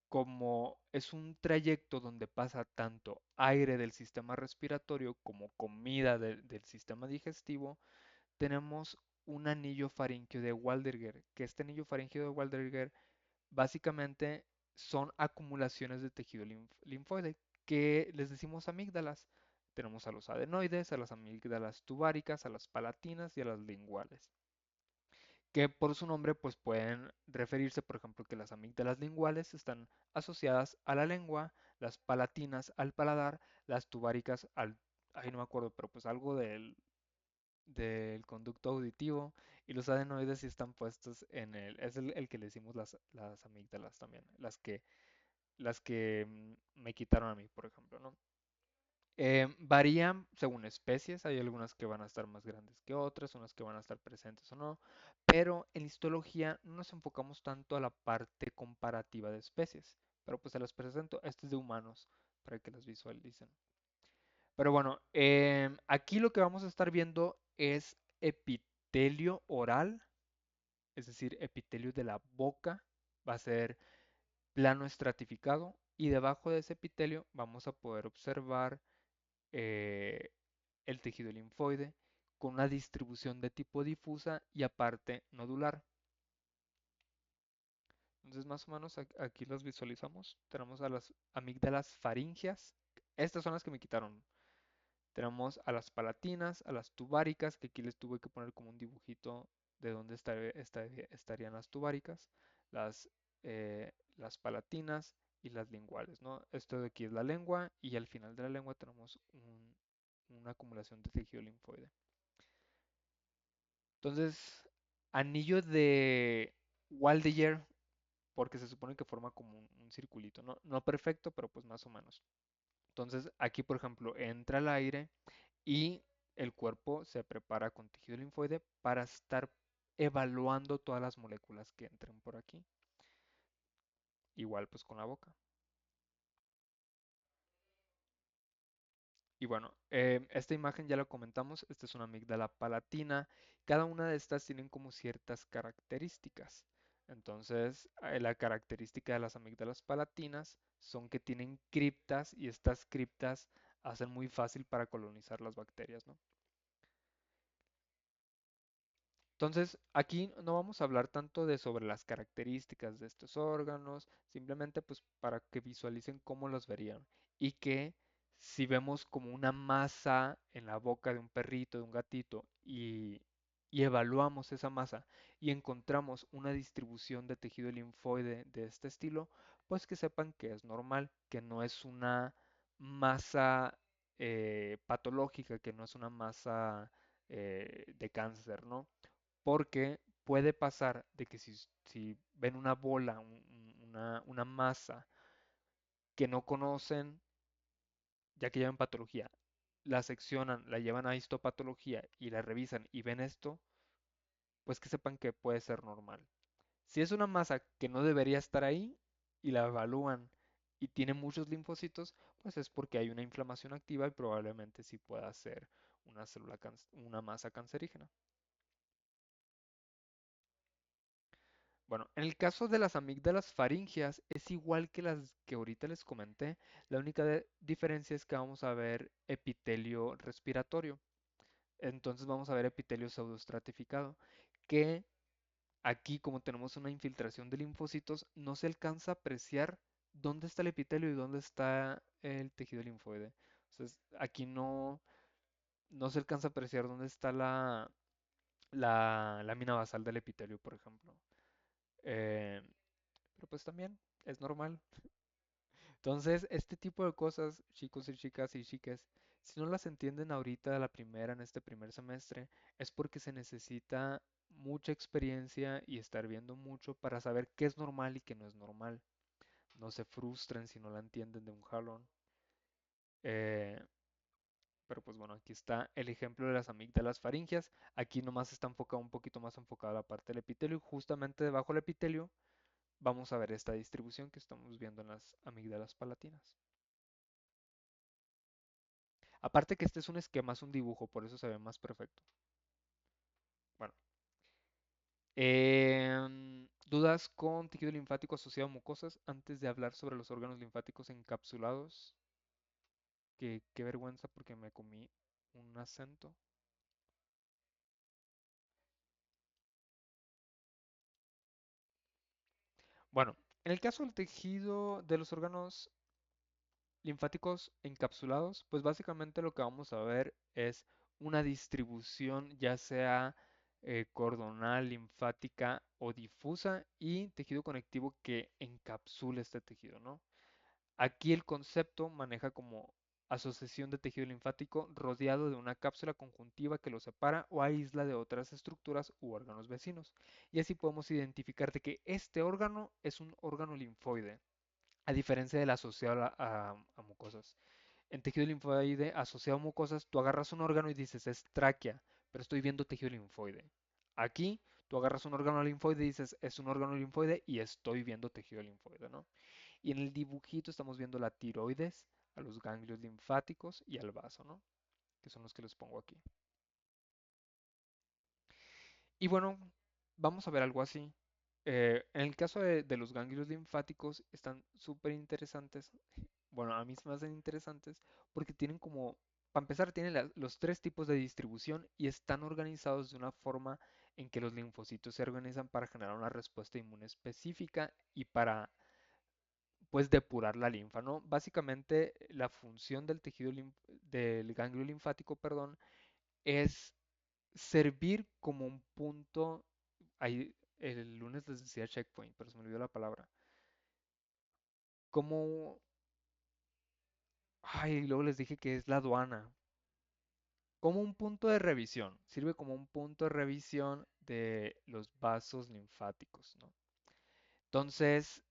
[SPEAKER 1] como es un trayecto donde pasa tanto aire del sistema respiratorio como comida del sistema digestivo, tenemos un anillo faríngeo de Waldecker, que este anillo faríngeo de Waldecker básicamente son acumulaciones de tejido linfoide, que les decimos amígdalas. Tenemos a los adenoides, a las amígdalas tubáricas, a las palatinas y a las linguales, que por su nombre pues pueden referirse, por ejemplo, que las amígdalas linguales están asociadas a la lengua, las palatinas al paladar, las tubáricas al, ay no me acuerdo, pero pues algo del conducto auditivo, y los adenoides sí están puestos en es el que le decimos las amígdalas también, las que me quitaron a mí, por ejemplo, ¿no? Varían según especies, hay algunas que van a estar más grandes que otras, unas que van a estar presentes o no, pero en histología no nos enfocamos tanto a la parte comparativa de especies, pero pues se las presento, este es de humanos, para que las visualicen. Pero bueno, aquí lo que vamos a estar viendo es epitelio oral, es decir, epitelio de la boca, va a ser plano estratificado y debajo de ese epitelio vamos a poder observar eh, el tejido linfoide con una distribución de tipo difusa y aparte nodular. Entonces más o menos aquí los visualizamos. Tenemos a las amígdalas faringias. Estas son las que me quitaron. Tenemos a las palatinas, a las tubáricas, que aquí les tuve que poner como un dibujito de dónde estarían las tubáricas, las palatinas y las linguales, ¿no? Esto de aquí es la lengua y al final de la lengua tenemos una acumulación de tejido linfoide. Entonces, anillo de Waldeyer, porque se supone que forma como un circulito, ¿no? No perfecto, pero pues más o menos. Entonces, aquí, por ejemplo, entra el aire y el cuerpo se prepara con tejido linfoide para estar evaluando todas las moléculas que entren por aquí. Igual pues con la boca. Y bueno, esta imagen ya lo comentamos, esta es una amígdala palatina. Cada una de estas tienen como ciertas características. Entonces, la característica de las amígdalas palatinas son que tienen criptas y estas criptas hacen muy fácil para colonizar las bacterias, ¿no? Entonces, aquí no vamos a hablar tanto de sobre las características de estos órganos, simplemente pues para que visualicen cómo los verían y que si vemos como una masa en la boca de un perrito, de un gatito y evaluamos esa masa y encontramos una distribución de tejido linfoide de este estilo, pues que sepan que es normal, que no es una masa patológica, que no es una masa de cáncer, ¿no? Porque puede pasar de que si ven una bola, una masa que no conocen, ya que llevan patología, la seccionan, la llevan a histopatología y la revisan y ven esto, pues que sepan que puede ser normal. Si es una masa que no debería estar ahí y la evalúan y tiene muchos linfocitos, pues es porque hay una inflamación activa y probablemente sí pueda ser una masa cancerígena. Bueno, en el caso de las amígdalas faringias es igual que las que ahorita les comenté. La única diferencia es que vamos a ver epitelio respiratorio. Entonces vamos a ver epitelio pseudoestratificado, que aquí como tenemos una infiltración de linfocitos, no se alcanza a apreciar dónde está el epitelio y dónde está el tejido linfoide. Entonces aquí no se alcanza a apreciar dónde está la lámina basal del epitelio, por ejemplo. Eh, pero pues también es normal. Entonces, este tipo de cosas, chicos y chicas y chiques, si no las entienden ahorita a la primera, en este primer semestre, es porque se necesita mucha experiencia y estar viendo mucho para saber qué es normal y qué no es normal. No se frustren si no la entienden de un jalón. Eh, pero pues bueno, aquí está el ejemplo de las amígdalas faringias. Aquí nomás está enfocado un poquito más enfocada la parte del epitelio y justamente debajo del epitelio vamos a ver esta distribución que estamos viendo en las amígdalas palatinas. Aparte que este es un esquema, es un dibujo, por eso se ve más perfecto. Bueno, ¿dudas con tejido linfático asociado a mucosas antes de hablar sobre los órganos linfáticos encapsulados? Qué vergüenza porque me comí un acento. Bueno, en el caso del tejido de los órganos linfáticos encapsulados, pues básicamente lo que vamos a ver es una distribución ya sea cordonal, linfática o difusa y tejido conectivo que encapsula este tejido, ¿no? Aquí el concepto maneja como asociación de tejido linfático rodeado de una cápsula conjuntiva que lo separa o aísla de otras estructuras u órganos vecinos. Y así podemos identificar de que este órgano es un órgano linfoide, a diferencia del asociado a mucosas. En tejido linfoide asociado a mucosas, tú agarras un órgano y dices es tráquea, pero estoy viendo tejido linfoide. Aquí tú agarras un órgano linfoide y dices es un órgano linfoide y estoy viendo tejido linfoide, ¿no? Y en el dibujito estamos viendo la tiroides, a los ganglios linfáticos y al vaso, ¿no? Que son los que les pongo aquí. Y bueno, vamos a ver algo así. En el caso de los ganglios linfáticos están súper interesantes. Bueno, a mí se me hacen interesantes porque tienen como, para empezar, tienen los tres tipos de distribución y están organizados de una forma en que los linfocitos se organizan para generar una respuesta inmune específica y para pues depurar la linfa, ¿no? Básicamente la función del del ganglio linfático, perdón, es servir como un punto, ahí el lunes les decía checkpoint, pero se me olvidó la palabra, como, ay, luego les dije que es la aduana, como un punto de revisión, sirve como un punto de revisión de los vasos linfáticos, ¿no? Entonces,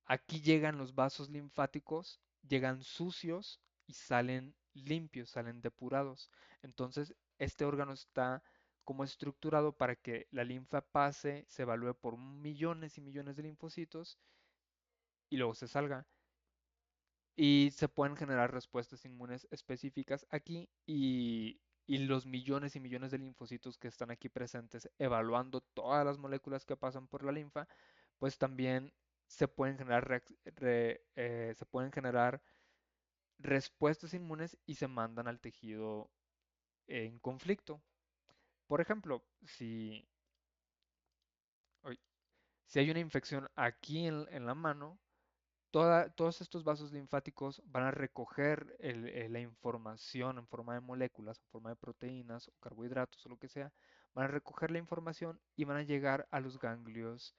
[SPEAKER 1] aquí llegan los vasos linfáticos, llegan sucios y salen limpios, salen depurados. Entonces, este órgano está como estructurado para que la linfa pase, se evalúe por millones y millones de linfocitos y luego se salga. Y se pueden generar respuestas inmunes específicas aquí y los millones y millones de linfocitos que están aquí presentes evaluando todas las moléculas que pasan por la linfa, pues también se pueden generar, se pueden generar respuestas inmunes y se mandan al tejido en conflicto. Por ejemplo, uy, si hay una infección aquí en la mano, todos estos vasos linfáticos van a recoger la información en forma de moléculas, en forma de proteínas o carbohidratos o lo que sea, van a recoger la información y van a llegar a los ganglios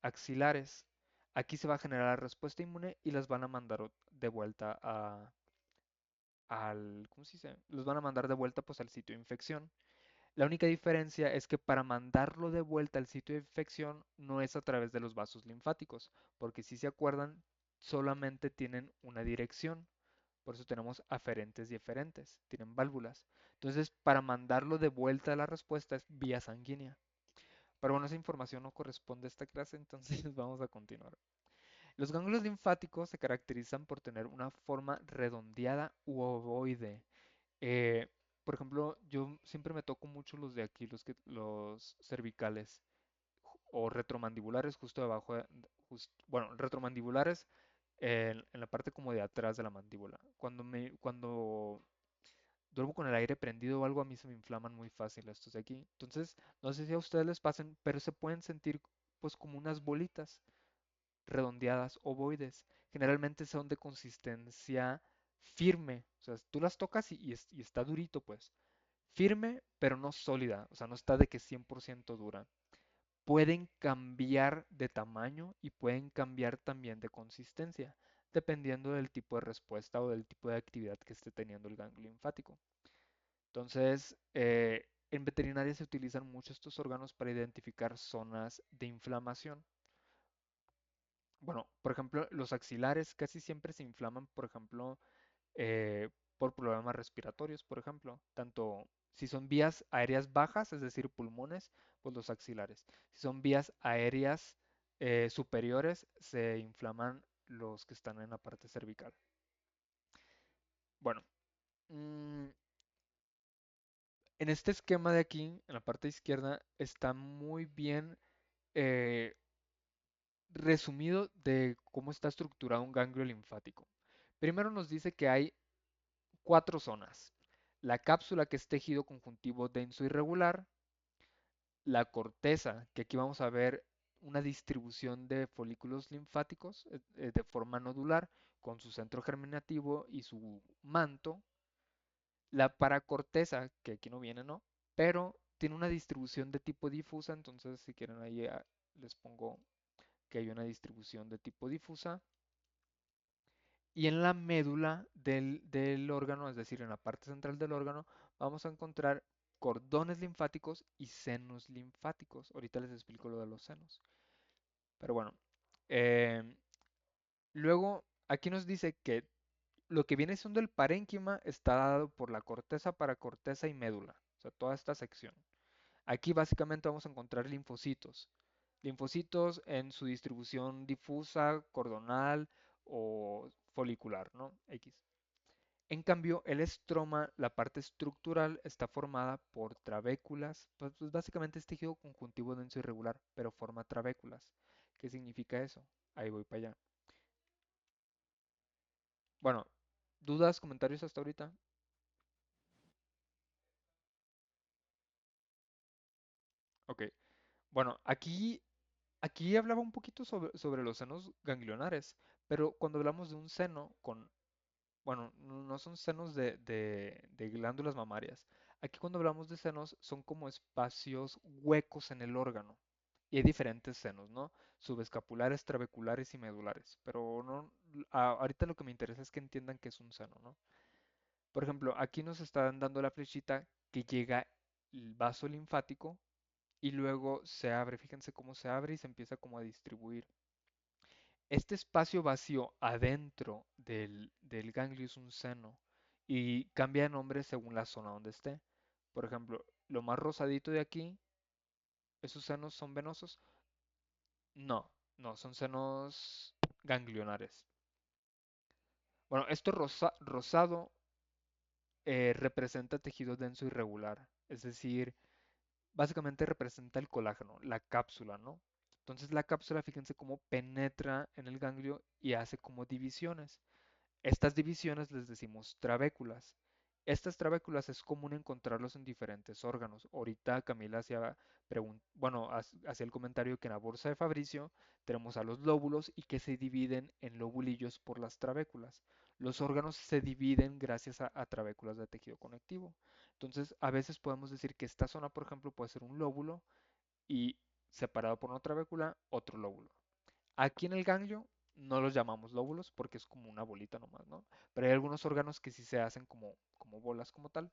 [SPEAKER 1] axilares. Aquí se va a generar la respuesta inmune y las van a mandar de vuelta ¿cómo se dice? Los van a mandar de vuelta pues al sitio de infección. La única diferencia es que para mandarlo de vuelta al sitio de infección no es a través de los vasos linfáticos, porque si se acuerdan, solamente tienen una dirección. Por eso tenemos aferentes y eferentes, tienen válvulas. Entonces, para mandarlo de vuelta a la respuesta es vía sanguínea. Pero bueno, esa información no corresponde a esta clase, entonces vamos a continuar. Los ganglios linfáticos se caracterizan por tener una forma redondeada u ovoide. Eh, por ejemplo, yo siempre me toco mucho los de aquí, los cervicales o retromandibulares justo debajo bueno, retromandibulares en la parte como de atrás de la mandíbula. Cuando duermo con el aire prendido o algo, a mí se me inflaman muy fácil estos de aquí. Entonces, no sé si a ustedes les pasen, pero se pueden sentir pues como unas bolitas redondeadas, ovoides. Generalmente son de consistencia firme. O sea, tú las tocas y está durito, pues. Firme, pero no sólida. O sea, no está de que 100% dura. Pueden cambiar de tamaño y pueden cambiar también de consistencia, dependiendo del tipo de respuesta o del tipo de actividad que esté teniendo el ganglio linfático. Entonces, en veterinaria se utilizan mucho estos órganos para identificar zonas de inflamación. Bueno, por ejemplo, los axilares casi siempre se inflaman, por ejemplo, por problemas respiratorios, por ejemplo, tanto si son vías aéreas bajas, es decir, pulmones, pues los axilares. Si son vías aéreas superiores, se inflaman los que están en la parte cervical. Bueno, mm, en este esquema de aquí, en la parte izquierda, está muy bien eh, resumido de cómo está estructurado un ganglio linfático. Primero nos dice que hay cuatro zonas. La cápsula, que es tejido conjuntivo denso y regular. La corteza, que aquí vamos a ver una distribución de folículos linfáticos de forma nodular con su centro germinativo y su manto. La paracorteza, que aquí no viene, ¿no? Pero tiene una distribución de tipo difusa, entonces si quieren ahí les pongo que hay una distribución de tipo difusa. Y en la médula del órgano, es decir, en la parte central del órgano, vamos a encontrar cordones linfáticos y senos linfáticos. Ahorita les explico lo de los senos. Pero bueno, eh, luego aquí nos dice que lo que viene siendo el parénquima está dado por la corteza, paracorteza y médula. O sea, toda esta sección. Aquí básicamente vamos a encontrar linfocitos. Linfocitos en su distribución difusa, cordonal o folicular, ¿no? X. En cambio, el estroma, la parte estructural, está formada por trabéculas. Pues básicamente es tejido conjuntivo denso irregular, pero forma trabéculas. ¿Qué significa eso? Ahí voy para allá. Bueno, ¿dudas, comentarios hasta ahorita? Ok. Bueno, aquí hablaba un poquito sobre los senos ganglionares, pero cuando hablamos de un seno con, bueno, no son senos de glándulas mamarias. Aquí cuando hablamos de senos son como espacios huecos en el órgano. Y hay diferentes senos, ¿no? Subescapulares, trabeculares y medulares. Pero no, ahorita lo que me interesa es que entiendan que es un seno, ¿no? Por ejemplo, aquí nos están dando la flechita que llega el vaso linfático y luego se abre. Fíjense cómo se abre y se empieza como a distribuir. Este espacio vacío adentro del ganglio es un seno y cambia de nombre según la zona donde esté. Por ejemplo, lo más rosadito de aquí, ¿esos senos son venosos? No, no, son senos ganglionares. Bueno, esto rosado representa tejido denso irregular, es decir, básicamente representa el colágeno, la cápsula, ¿no? Entonces la cápsula, fíjense cómo penetra en el ganglio y hace como divisiones. Estas divisiones les decimos trabéculas. Estas trabéculas es común encontrarlos en diferentes órganos. Ahorita Camila hacía el comentario que en la bolsa de Fabricio tenemos a los lóbulos y que se dividen en lobulillos por las trabéculas. Los órganos se dividen gracias a trabéculas de tejido conectivo. Entonces, a veces podemos decir que esta zona, por ejemplo, puede ser un lóbulo y separado por una trabécula, otro lóbulo. Aquí en el ganglio no los llamamos lóbulos porque es como una bolita nomás, ¿no? Pero hay algunos órganos que sí se hacen como bolas como tal.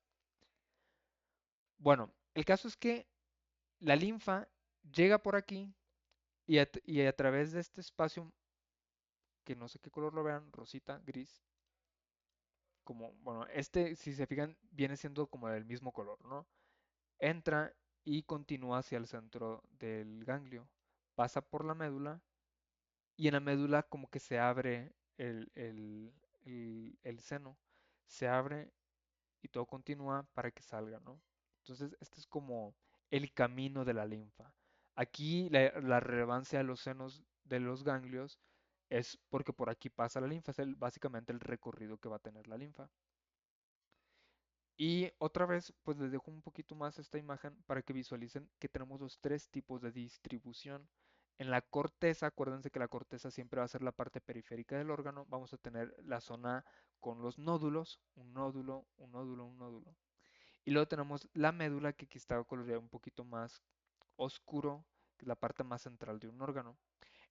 [SPEAKER 1] Bueno, el caso es que la linfa llega por aquí y a través de este espacio, que no sé qué color lo vean, rosita, gris, como, bueno, este, si se fijan, viene siendo como del mismo color, ¿no? Entra y continúa hacia el centro del ganglio, pasa por la médula y en la médula como que se abre el seno, se abre y todo continúa para que salga, ¿no? Entonces, este es como el camino de la linfa. Aquí la relevancia de los senos de los ganglios es porque por aquí pasa la linfa, es básicamente el recorrido que va a tener la linfa. Y otra vez, pues les dejo un poquito más esta imagen para que visualicen que tenemos los tres tipos de distribución. En la corteza, acuérdense que la corteza siempre va a ser la parte periférica del órgano. Vamos a tener la zona con los nódulos, un nódulo, un nódulo, un nódulo. Y luego tenemos la médula que aquí está coloreada un poquito más oscuro, que es la parte más central de un órgano.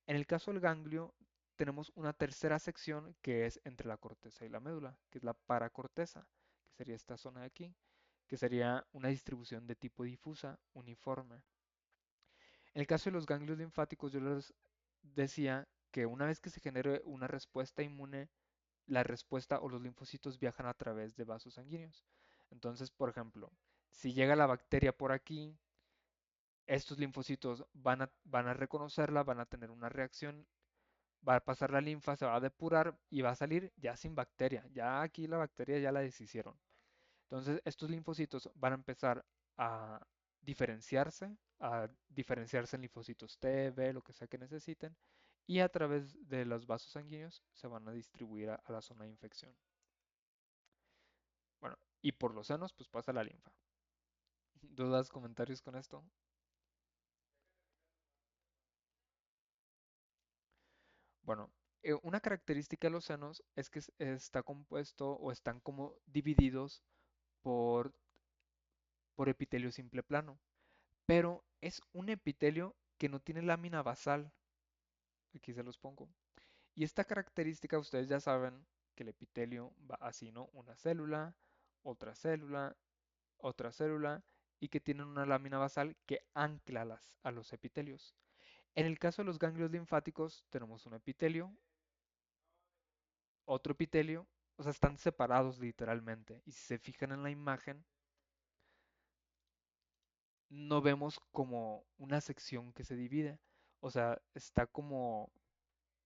[SPEAKER 1] En el caso del ganglio, tenemos una tercera sección que es entre la corteza y la médula, que es la paracorteza, que sería esta zona de aquí, que sería una distribución de tipo difusa, uniforme. En el caso de los ganglios linfáticos, yo les decía que una vez que se genere una respuesta inmune, la respuesta o los linfocitos viajan a través de vasos sanguíneos. Entonces, por ejemplo, si llega la bacteria por aquí, estos linfocitos van a reconocerla, van a tener una reacción, va a pasar la linfa, se va a depurar y va a salir ya sin bacteria. Ya aquí la bacteria ya la deshicieron. Entonces, estos linfocitos van a empezar a diferenciarse en linfocitos T, B, lo que sea que necesiten, y a través de los vasos sanguíneos se van a distribuir a la zona de infección. Bueno, y por los senos, pues pasa la linfa. ¿Dudas, comentarios con esto? Bueno, una característica de los senos es que está compuesto o están como divididos por, por epitelio simple plano, pero es un epitelio que no tiene lámina basal. Aquí se los pongo. Y esta característica ustedes ya saben que el epitelio va así, ¿no? Una célula, otra célula, otra célula y que tienen una lámina basal que ancla a los epitelios. En el caso de los ganglios linfáticos tenemos un epitelio, otro epitelio, o sea, están separados literalmente. Y si se fijan en la imagen, no vemos como una sección que se divide. O sea, está como,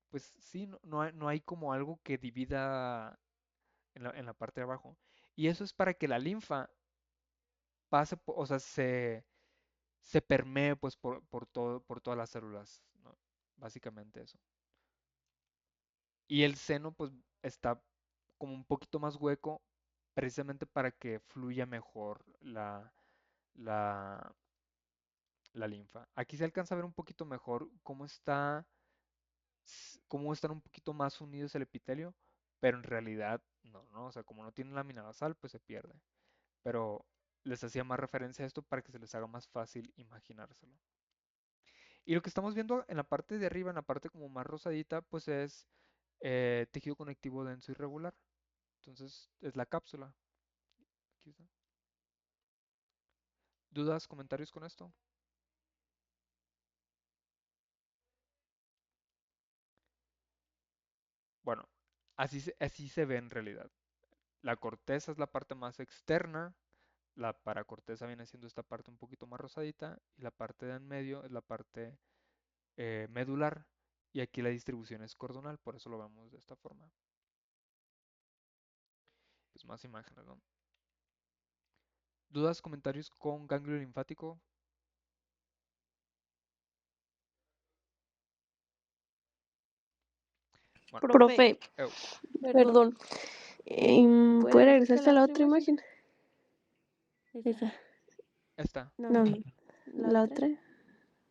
[SPEAKER 1] pues sí, no hay como algo que divida en la parte de abajo. Y eso es para que la linfa pase, o sea, se permee pues por todas las células, ¿no? Básicamente eso. Y el seno pues está como un poquito más hueco precisamente para que fluya mejor la, la linfa. Aquí se alcanza a ver un poquito mejor cómo están un poquito más unidos el epitelio, pero en realidad no, o sea, como no tiene lámina basal, pues se pierde. Pero les hacía más referencia a esto para que se les haga más fácil imaginárselo. Y lo que estamos viendo en la parte de arriba, en la parte como más rosadita, pues es tejido conectivo denso y regular. Entonces es la cápsula. Aquí está. ¿Dudas, comentarios con esto? Bueno, así se ve en realidad. La corteza es la parte más externa, la paracorteza viene siendo esta parte un poquito más rosadita y la parte de en medio es la parte medular y aquí la distribución es cordonal, por eso lo vemos de esta forma. Pues más imágenes, ¿no? ¿Dudas, comentarios con ganglio linfático? Bueno,
[SPEAKER 2] Profe,
[SPEAKER 1] eu,
[SPEAKER 2] perdón. ¿Puede regresarse a la otra imagen? Esa.
[SPEAKER 1] esta.
[SPEAKER 2] No, la otra.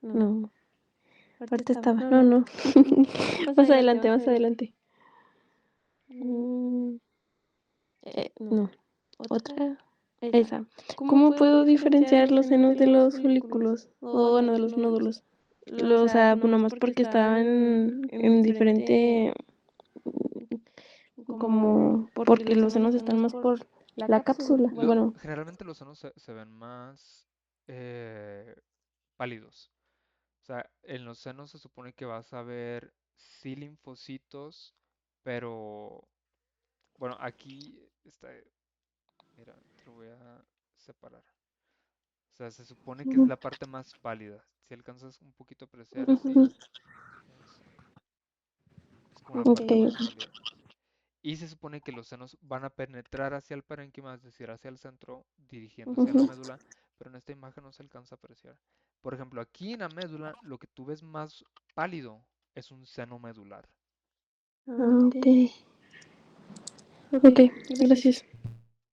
[SPEAKER 2] No. Aparte estaba. No. Más adelante, más adelante. No. Otra. Esa. ¿Cómo puedo diferenciar los senos de los folículos? O bueno, de los nódulos. O sea, nomás porque estaban en diferente, como, porque los senos están más por la cápsula. Bueno,
[SPEAKER 1] Generalmente los senos se ven más eh, pálidos. O sea, en los senos se supone que vas a ver sí linfocitos, pero bueno, aquí está, mira, te lo voy a separar. O sea, se supone que es la parte más pálida. Si alcanzas un poquito a apreciar así, es, es como la parte más
[SPEAKER 2] ok.
[SPEAKER 1] pálida. Y se supone que los senos van a penetrar hacia el parénquima, es decir, hacia el centro, dirigiéndose a la médula, pero en esta imagen no se alcanza a apreciar. Por ejemplo, aquí en la médula, lo que tú ves más pálido es un seno medular.
[SPEAKER 2] Ok. Ok, gracias.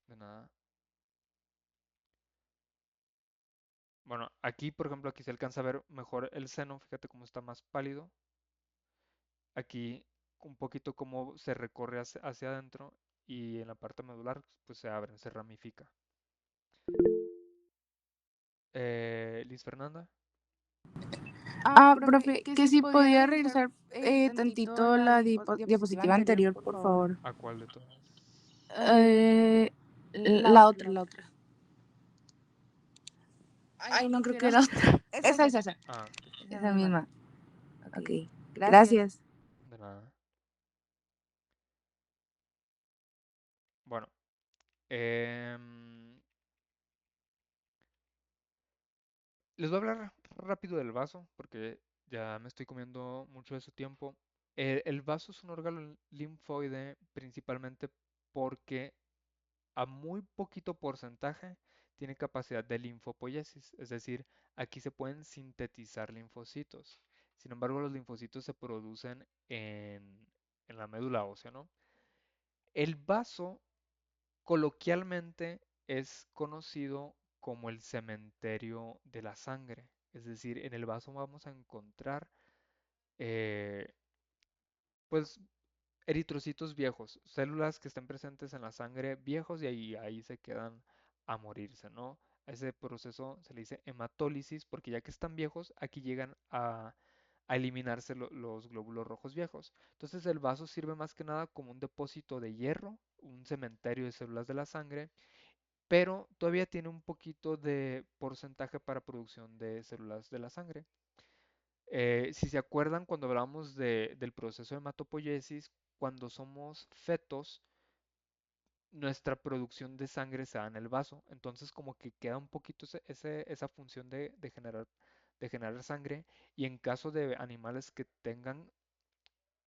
[SPEAKER 1] De nada. Bueno, aquí, por ejemplo, aquí se alcanza a ver mejor el seno, fíjate cómo está más pálido. Aquí un poquito cómo se recorre hacia adentro y en la parte medular pues se abre, se ramifica. Liz Fernanda.
[SPEAKER 3] Profe, que si podía regresar tantito la diapositiva anterior, por favor.
[SPEAKER 1] ¿A cuál de todas?
[SPEAKER 3] La otra. Ay, no creo que era otra. Esa.
[SPEAKER 1] Ah, ok.
[SPEAKER 3] Esa misma. Ok, gracias.
[SPEAKER 1] De nada. Em, Les voy a hablar rápido del vaso porque ya me estoy comiendo mucho de su tiempo. El vaso es un órgano linfoide principalmente porque a muy poquito porcentaje tiene capacidad de linfopoiesis, es decir, aquí se pueden sintetizar linfocitos. Sin embargo, los linfocitos se producen en la médula ósea, ¿no? El vaso coloquialmente es conocido como el cementerio de la sangre, es decir, en el vaso vamos a encontrar eh, pues eritrocitos viejos, células que estén presentes en la sangre viejos y ahí se quedan a morirse, ¿no? A ese proceso se le dice hematólisis porque ya que están viejos, aquí llegan a eliminarse los glóbulos rojos viejos. Entonces el vaso sirve más que nada como un depósito de hierro, un cementerio de células de la sangre, pero todavía tiene un poquito de porcentaje para producción de células de la sangre. Si se acuerdan cuando hablamos del proceso de hematopoiesis, cuando somos fetos, nuestra producción de sangre se da en el vaso, entonces como que queda un poquito esa función de generar sangre y en caso de animales que tengan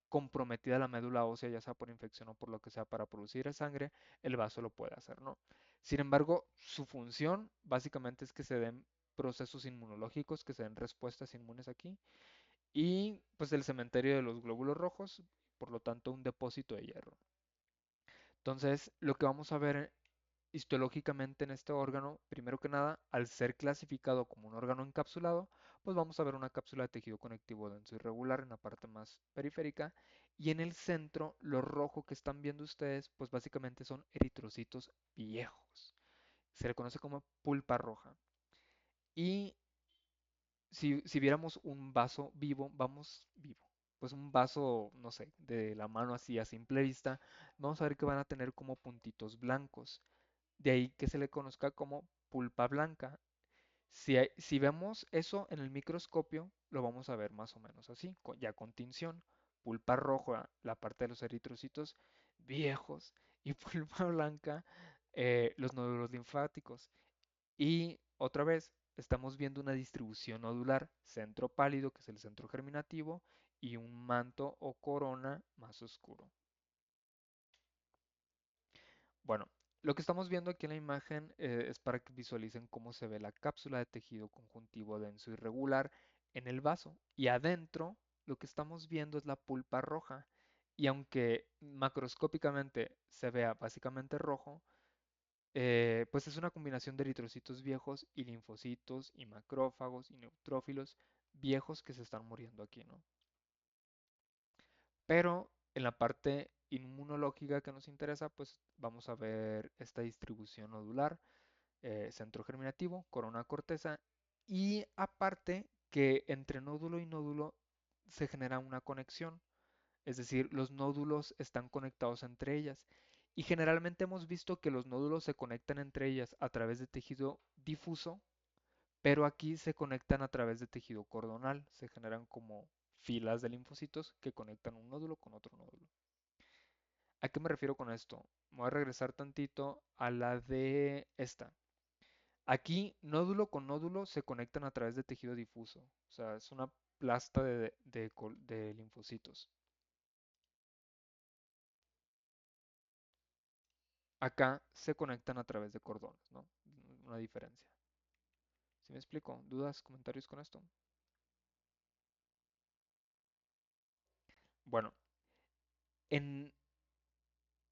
[SPEAKER 1] comprometida la médula ósea, ya sea por infección o por lo que sea, para producir sangre, el vaso lo puede hacer, ¿no? Sin embargo, su función básicamente es que se den procesos inmunológicos, que se den respuestas inmunes aquí, y pues el cementerio de los glóbulos rojos, por lo tanto un depósito de hierro. Entonces, lo que vamos a ver histológicamente en este órgano, primero que nada, al ser clasificado como un órgano encapsulado, pues vamos a ver una cápsula de tejido conectivo denso irregular en la parte más periférica y en el centro, lo rojo que están viendo ustedes, pues básicamente son eritrocitos viejos. Se le conoce como pulpa roja. Y si viéramos un vaso vivo, pues un vaso, no sé, de la mano así a simple vista, vamos a ver que van a tener como puntitos blancos. De ahí que se le conozca como pulpa blanca. Si vemos eso en el microscopio, lo vamos a ver más o menos así, ya con tinción. Pulpa roja, la parte de los eritrocitos viejos, y pulpa blanca, los nódulos linfáticos. Y otra vez, estamos viendo una distribución nodular, centro pálido, que es el centro germinativo, y un manto o corona más oscuro. Bueno, lo que estamos viendo aquí en la imagen es para que visualicen cómo se ve la cápsula de tejido conjuntivo denso irregular en el vaso. Y adentro lo que estamos viendo es la pulpa roja. Y aunque macroscópicamente se vea básicamente rojo, pues es una combinación de eritrocitos viejos y linfocitos y macrófagos y neutrófilos viejos que se están muriendo aquí, ¿no? Pero en la parte inmunológica que nos interesa, pues vamos a ver esta distribución nodular, centro germinativo, corona corteza, y aparte que entre nódulo y nódulo se genera una conexión, es decir, los nódulos están conectados entre ellas. Y generalmente hemos visto que los nódulos se conectan entre ellas a través de tejido difuso, pero aquí se conectan a través de tejido cordonal, se generan como filas de linfocitos que conectan un nódulo con otro nódulo. ¿A qué me refiero con esto? Me voy a regresar tantito a la de esta. Aquí nódulo con nódulo se conectan a través de tejido difuso, o sea, es una plasta de linfocitos. Acá se conectan a través de cordones, ¿no? Una diferencia. ¿Sí me explico? ¿Dudas, comentarios con esto? Bueno, en,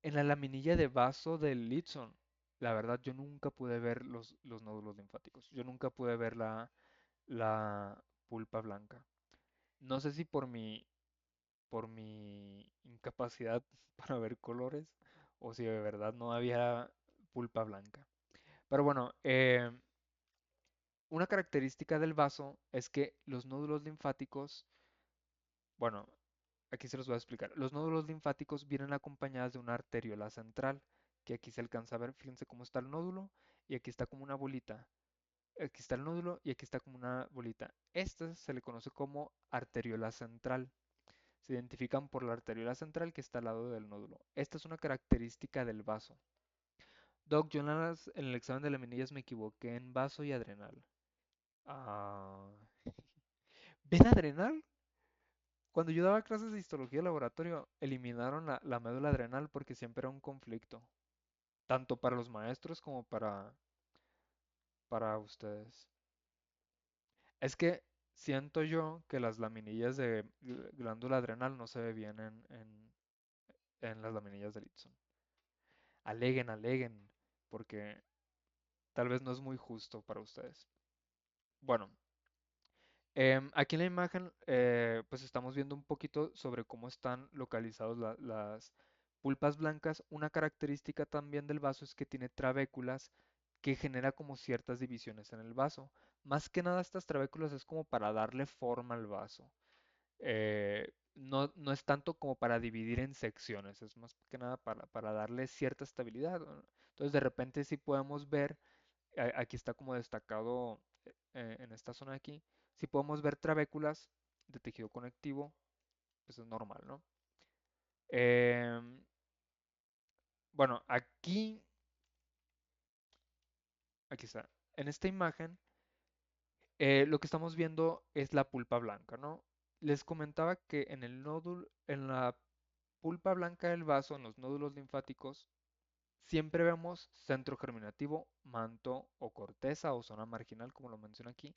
[SPEAKER 1] en la laminilla de vaso del Litson, la verdad yo nunca pude ver los nódulos linfáticos. Yo nunca pude ver la pulpa blanca. No sé si por mi incapacidad para ver colores o si de verdad no había pulpa blanca. Pero bueno, una característica del vaso es que los nódulos linfáticos, bueno, aquí se los voy a explicar. Los nódulos linfáticos vienen acompañados de una arteriola central, que aquí se alcanza a ver, fíjense cómo está el nódulo y aquí está como una bolita. Aquí está el nódulo y aquí está como una bolita. Esta se le conoce como arteriola central. Se identifican por la arteriola central que está al lado del nódulo. Esta es una característica del vaso. Doc, yo en el examen de laminillas me equivoqué en vaso y adrenal. Ah, ¿ven adrenal? Cuando yo daba clases de histología de laboratorio, eliminaron la médula adrenal porque siempre era un conflicto, tanto para los maestros como para ustedes. Es que siento yo que las laminillas de glándula adrenal no se ve bien en las laminillas de Litson. Aleguen, aleguen, porque tal vez no es muy justo para ustedes. Bueno, aquí en la imagen, pues estamos viendo un poquito sobre cómo están localizados las pulpas blancas. Una característica también del vaso es que tiene trabéculas que genera como ciertas divisiones en el vaso. Más que nada estas trabéculas es como para darle forma al vaso. No es tanto como para dividir en secciones, es más que nada para darle cierta estabilidad, ¿no? Entonces de repente sí podemos ver, aquí está como destacado en esta zona de aquí, si podemos ver trabéculas de tejido conectivo, pues es normal, ¿no? Em, bueno, aquí está. En esta imagen, lo que estamos viendo es la pulpa blanca, ¿no? Les comentaba que en el nódulo, en la pulpa blanca del vaso, en los nódulos linfáticos, siempre vemos centro germinativo, manto o corteza o zona marginal, como lo menciona aquí,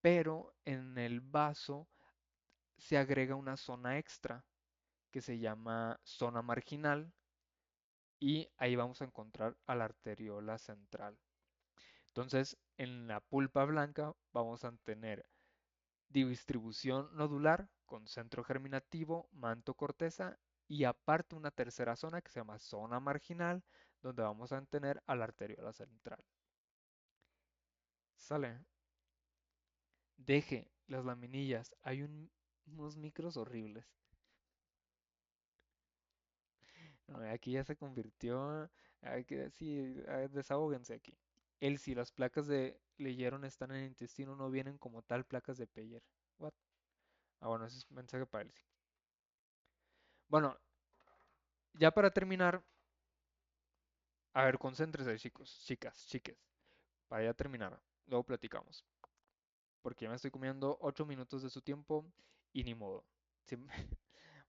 [SPEAKER 1] pero en el vaso se agrega una zona extra que se llama zona marginal y ahí vamos a encontrar a la arteriola central. Entonces, en la pulpa blanca vamos a tener distribución nodular con centro germinativo, manto, corteza y aparte una tercera zona que se llama zona marginal, donde vamos a tener a la arteriola central. Sale. Deje las laminillas. Hay unos micros horribles. No, aquí ya se convirtió. Sí, desahóguense aquí. Si las placas de Leyeron están en el intestino, no vienen como tal placas de Peyer. What? Ah, bueno, ese es mensaje para Elsie. Bueno, ya para terminar, a ver, concéntrese, chicos, chicas, chiques. Para ya terminar, luego platicamos. Porque ya me estoy comiendo 8 minutos de su tiempo y ni modo. Sí.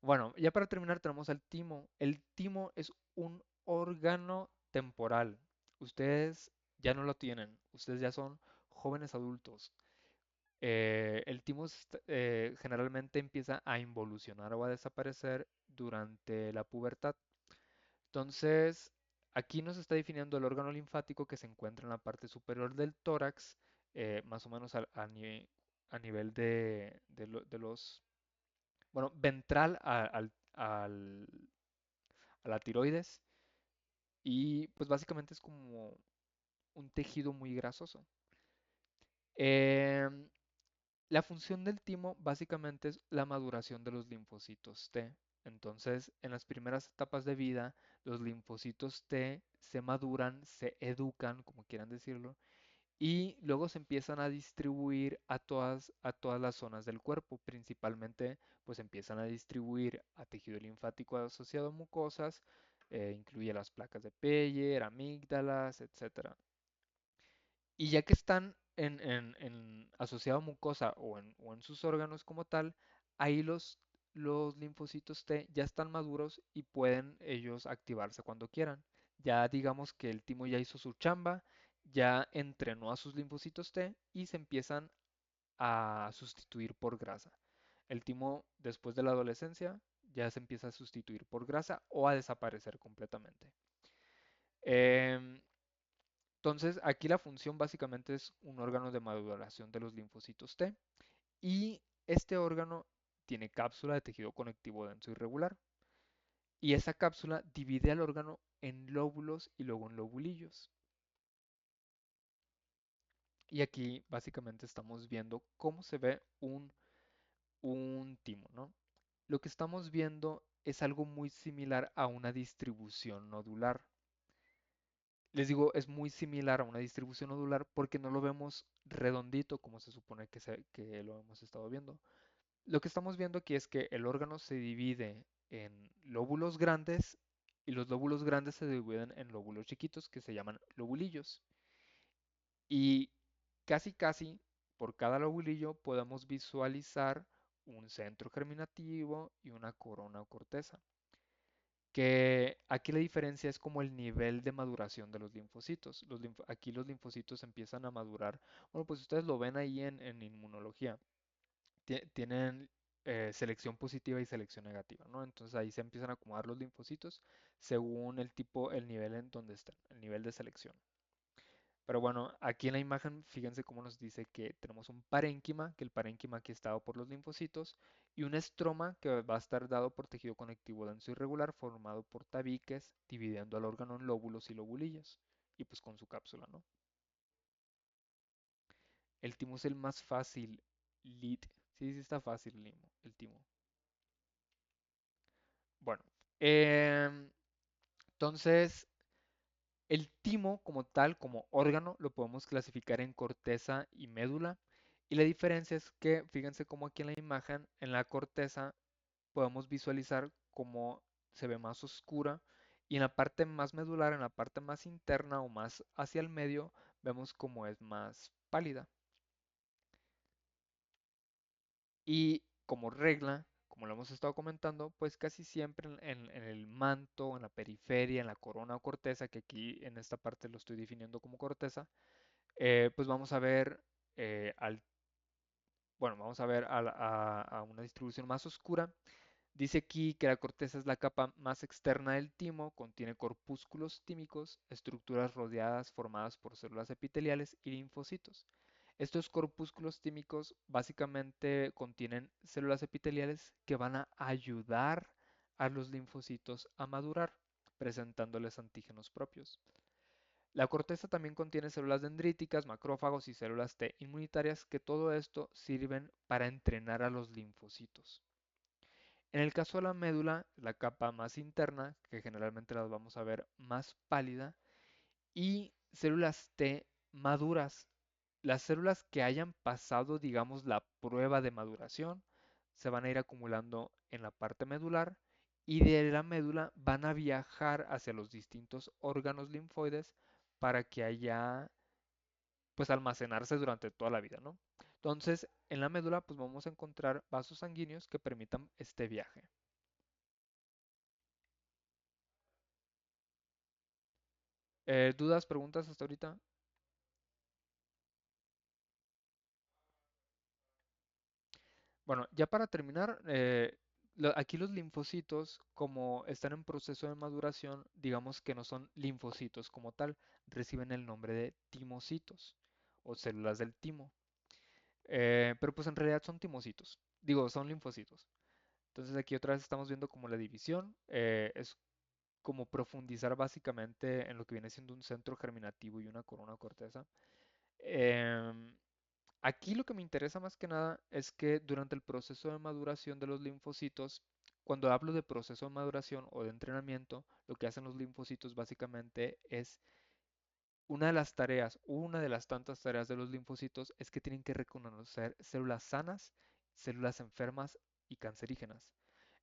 [SPEAKER 1] Bueno, ya para terminar tenemos al timo. El timo es un órgano temporal. Ustedes ya no lo tienen. Ustedes ya son jóvenes adultos. El timo generalmente empieza a involucionar o a desaparecer durante la pubertad. Entonces, aquí nos está definiendo el órgano linfático que se encuentra en la parte superior del tórax, más o menos a nivel de los, bueno, ventral a la tiroides y pues básicamente es como un tejido muy grasoso. Em, la función del timo básicamente es la maduración de los linfocitos T. Entonces, en las primeras etapas de vida, los linfocitos T se maduran, se educan, como quieran decirlo, y luego se empiezan a distribuir a todas las zonas del cuerpo. Principalmente, pues empiezan a distribuir a tejido linfático asociado a mucosas, incluye las placas de Peyer, amígdalas, etcétera. Y ya que están en asociado a mucosa o en sus órganos como tal, ahí los linfocitos T ya están maduros y pueden ellos activarse cuando quieran. Ya digamos que el timo ya hizo su chamba, ya entrenó a sus linfocitos T y se empiezan a sustituir por grasa. El timo después de la adolescencia ya se empieza a sustituir por grasa o a desaparecer completamente. Em, entonces, aquí la función básicamente es un órgano de maduración de los linfocitos T y este órgano tiene cápsula de tejido conectivo denso y regular y esa cápsula divide al órgano en lóbulos y luego en lobulillos. Y aquí básicamente estamos viendo cómo se ve un timo, ¿no? Lo que estamos viendo es algo muy similar a una distribución nodular. Les digo, es muy similar a una distribución nodular porque no lo vemos redondito como se supone que lo hemos estado viendo. Lo que estamos viendo aquí es que el órgano se divide en lóbulos grandes y los lóbulos grandes se dividen en lóbulos chiquitos que se llaman lobulillos. Y casi por cada lobulillo podemos visualizar un centro germinativo y una corona o corteza. Que aquí la diferencia es como el nivel de maduración de los linfocitos. Aquí los linfocitos empiezan a madurar. Bueno, pues ustedes lo ven ahí en inmunología. Tienen selección positiva y selección negativa, ¿no? Entonces ahí se empiezan a acomodar los linfocitos según el tipo, el nivel en donde están, el nivel de selección. Pero bueno, aquí en la imagen, fíjense cómo nos dice que tenemos un parénquima, que el parénquima aquí está dado por los linfocitos, y un estroma que va a estar dado por tejido conectivo denso irregular formado por tabiques, dividiendo al órgano en lóbulos y lobulillas, y pues con su cápsula, ¿no? El timo es el más fácil, lit. Sí, sí está fácil el timo. Bueno, em, entonces el timo como tal, como órgano, lo podemos clasificar en corteza y médula. Y la diferencia es que, fíjense cómo aquí en la imagen, en la corteza podemos visualizar cómo se ve más oscura y en la parte más medular, en la parte más interna o más hacia el medio, vemos cómo es más pálida. Y como regla, como lo hemos estado comentando, pues casi siempre en el manto, en la periferia, en la corona o corteza, que aquí en esta parte lo estoy definiendo como corteza, pues vamos a ver bueno, vamos a ver a una distribución más oscura. Dice aquí que la corteza es la capa más externa del timo, contiene corpúsculos tímicos, estructuras rodeadas formadas por células epiteliales y linfocitos. Estos corpúsculos tímicos básicamente contienen células epiteliales que van a ayudar a los linfocitos a madurar, presentándoles antígenos propios. La corteza también contiene células dendríticas, macrófagos y células T inmunitarias que todo esto sirven para entrenar a los linfocitos. En el caso de la médula, la capa más interna, que generalmente las vamos a ver más pálida, y células T maduras. Las células que hayan pasado, digamos, la prueba de maduración, se van a ir acumulando en la parte medular y de la médula van a viajar hacia los distintos órganos linfoides para que haya, pues, almacenarse durante toda la vida, ¿no? Entonces, en la médula, pues vamos a encontrar vasos sanguíneos que permitan este viaje. ¿Dudas, preguntas hasta ahorita? Bueno, ya para terminar, aquí los linfocitos, como están en proceso de maduración, digamos que no son linfocitos como tal, reciben el nombre de timocitos o células del timo. Pero pues en realidad son timocitos, digo, son linfocitos. Entonces aquí otra vez estamos viendo como la división, es como profundizar básicamente en lo que viene siendo un centro germinativo y una corona corteza. Em, Aquí lo que me interesa más que nada es que durante el proceso de maduración de los linfocitos, cuando hablo de proceso de maduración o de entrenamiento, lo que hacen los linfocitos básicamente es una de las tareas, una de las tantas tareas de los linfocitos es que tienen que reconocer células sanas, células enfermas y cancerígenas.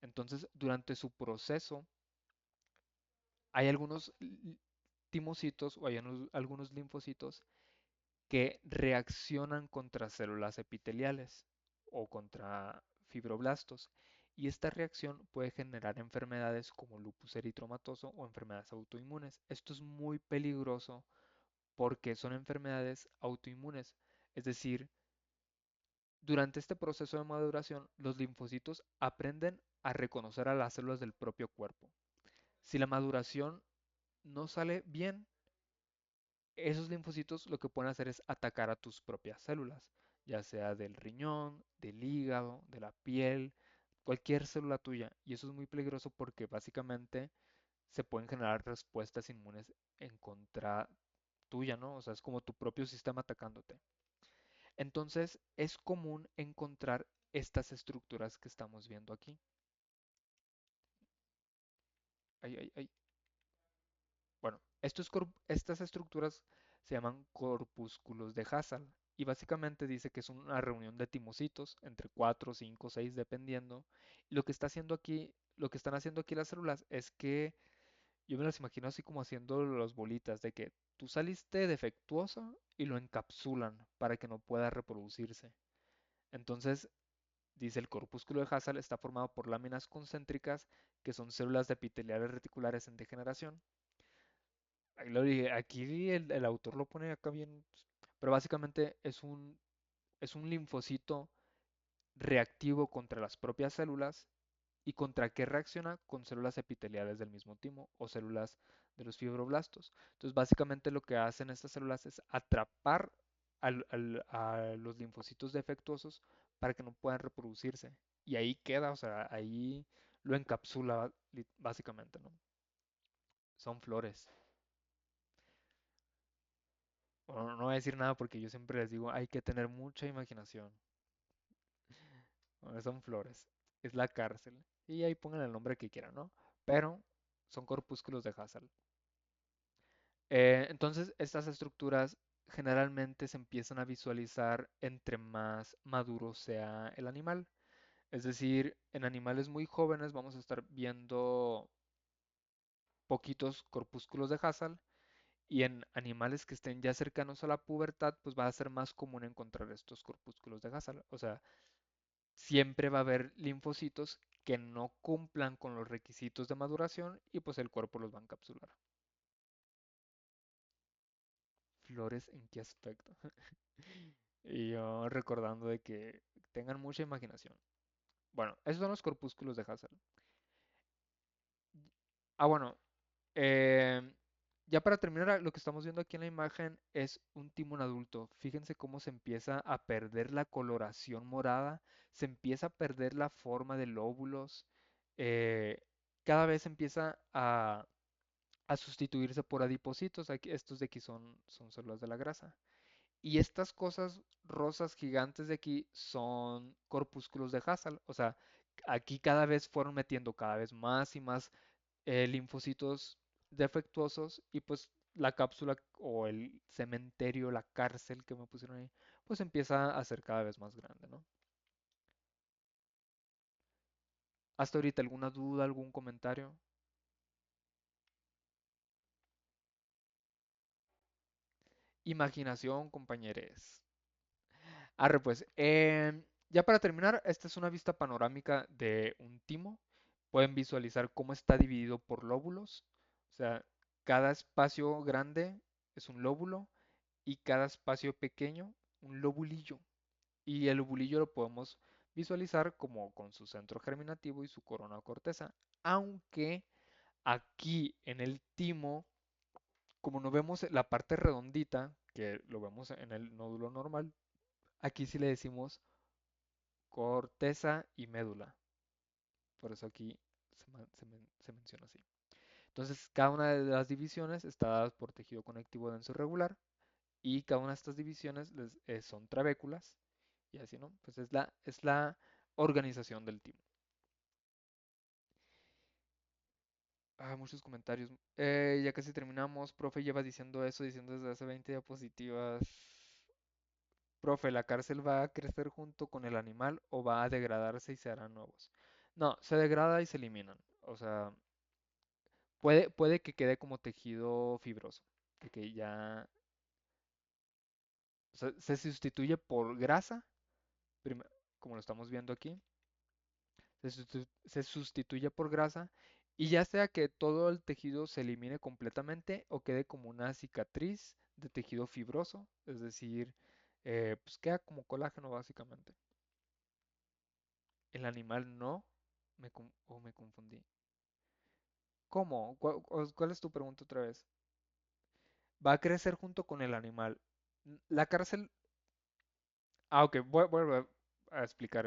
[SPEAKER 1] Entonces, durante su proceso, hay algunos timocitos o hay algunos linfocitos que reaccionan contra células epiteliales o contra fibroblastos. Y esta reacción puede generar enfermedades como lupus eritromatoso o enfermedades autoinmunes. Esto es muy peligroso porque son enfermedades autoinmunes. Es decir, durante este proceso de maduración, los linfocitos aprenden a reconocer a las células del propio cuerpo. Si la maduración no sale bien, esos linfocitos lo que pueden hacer es atacar a tus propias células, ya sea del riñón, del hígado, de la piel, cualquier célula tuya. Y eso es muy peligroso porque básicamente se pueden generar respuestas inmunes en contra tuya, ¿no? O sea, es como tu propio sistema atacándote. Entonces, es común encontrar estas estructuras que estamos viendo aquí. Ay, ay, ay. Bueno, estas estructuras se llaman corpúsculos de Hassall y básicamente dice que es una reunión de timocitos entre 4, 5, 6 dependiendo. Y lo que está haciendo aquí, lo que están haciendo aquí las células es que yo me las imagino así como haciendo las bolitas, de que tú saliste defectuoso y lo encapsulan para que no pueda reproducirse. Entonces, dice el corpúsculo de Hassall está formado por láminas concéntricas que son células epiteliales reticulares en degeneración. Ahí lo dije, aquí el autor lo pone acá bien, pues, pero básicamente es un linfocito reactivo contra las propias células. ¿Y contra qué reacciona? Con células epiteliales del mismo timo o células de los fibroblastos. Entonces, básicamente lo que hacen estas células es atrapar a los linfocitos defectuosos para que no puedan reproducirse. Y ahí queda, o sea, ahí lo encapsula básicamente, ¿no? Son flores. Bueno, no voy a decir nada porque yo siempre les digo, hay que tener mucha imaginación. Bueno, son flores. Es la cárcel. Y ahí pongan el nombre que quieran, ¿no? Pero son corpúsculos de Hassall. Entonces, estas estructuras generalmente se empiezan a visualizar entre más maduro sea el animal. Es decir, en animales muy jóvenes vamos a estar viendo poquitos corpúsculos de Hassall y en animales que estén ya cercanos a la pubertad, pues va a ser más común encontrar estos corpúsculos de Hassall. O sea, siempre va a haber linfocitos que no cumplan con los requisitos de maduración y pues el cuerpo los va a encapsular. Flores, ¿en qué aspecto? Y yo recordando de que tengan mucha imaginación. Bueno, esos son los corpúsculos de Hassall. Bueno, eh, ya para terminar, lo que estamos viendo aquí en la imagen es un timón adulto. Fíjense cómo se empieza a perder la coloración morada, se empieza a perder la forma de lóbulos, eh, cada vez empieza a sustituirse por adipocitos. Estos de aquí son células de la grasa. Y estas cosas rosas gigantes de aquí son corpúsculos de Hassall. O sea, aquí cada vez fueron metiendo cada vez más y más linfocitos defectuosos y pues la cápsula o el cementerio, la cárcel que me pusieron ahí, pues empieza a ser cada vez más grande, ¿no? ¿Hasta ahorita alguna duda, algún comentario? Imaginación, compañeros. Arre, pues, ya para terminar, esta es una vista panorámica de un timo. Pueden visualizar cómo está dividido por lóbulos. O sea, cada espacio grande es un lóbulo y cada espacio pequeño un lobulillo. Y el lobulillo lo podemos visualizar como con su centro germinativo y su corona o corteza. Aunque aquí en el timo, como no vemos la parte redondita, que lo vemos en el nódulo normal, aquí sí le decimos corteza y médula. Por eso aquí se menciona así. Entonces, cada una de las divisiones está dada por tejido conectivo denso irregular y cada una de estas divisiones son trabéculas y así, ¿no? Pues es la organización del timo. Muchos comentarios. Ya casi terminamos. Profe lleva diciendo eso, diciendo desde hace 20 diapositivas. Profe, ¿la cárcel va a crecer junto con el animal o va a degradarse y se harán nuevos? No, se degrada y se eliminan. O sea, puede que quede como tejido fibroso, de que ya, o sea, se sustituye por grasa, como lo estamos viendo aquí, se sustituye por grasa y ya sea que todo el tejido se elimine completamente o quede como una cicatriz de tejido fibroso, es decir, pues queda como colágeno básicamente. El animal no, o me confundí. ¿Cómo? ¿Cuál es tu pregunta otra vez? Va a crecer junto con el animal. La cárcel. Ok, vuelvo a explicar.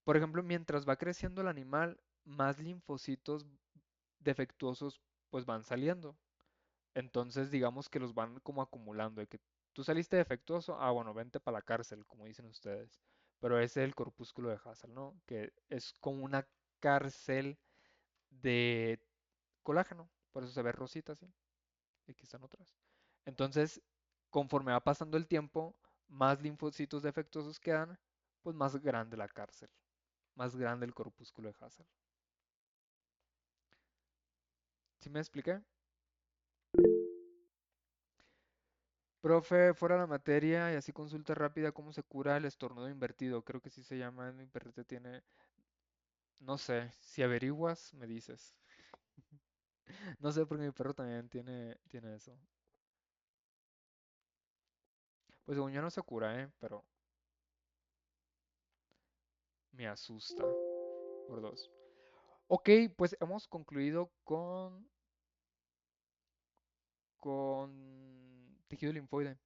[SPEAKER 1] Por ejemplo, mientras va creciendo el animal, más linfocitos defectuosos pues van saliendo. Entonces, digamos que los van como acumulando. De que tú saliste defectuoso, bueno, vente para la cárcel, como dicen ustedes. Pero ese es el corpúsculo de Hassall, ¿no? Que es como una cárcel de colágeno. Por eso se ve rosita así. Y aquí están otras. Entonces, conforme va pasando el tiempo, más linfocitos defectuosos quedan, pues más grande la cárcel, más grande el corpúsculo de Hassall. ¿Sí me expliqué? Profe, fuera la materia y así consulta rápida cómo se cura el estornudo invertido. Creo que sí se llama, mi perrito tiene, no sé, si averiguas, me dices. No sé porque mi perro también tiene eso. Pues según yo no se cura, pero me asusta por dos. Ok, pues hemos concluido con tejido linfoide.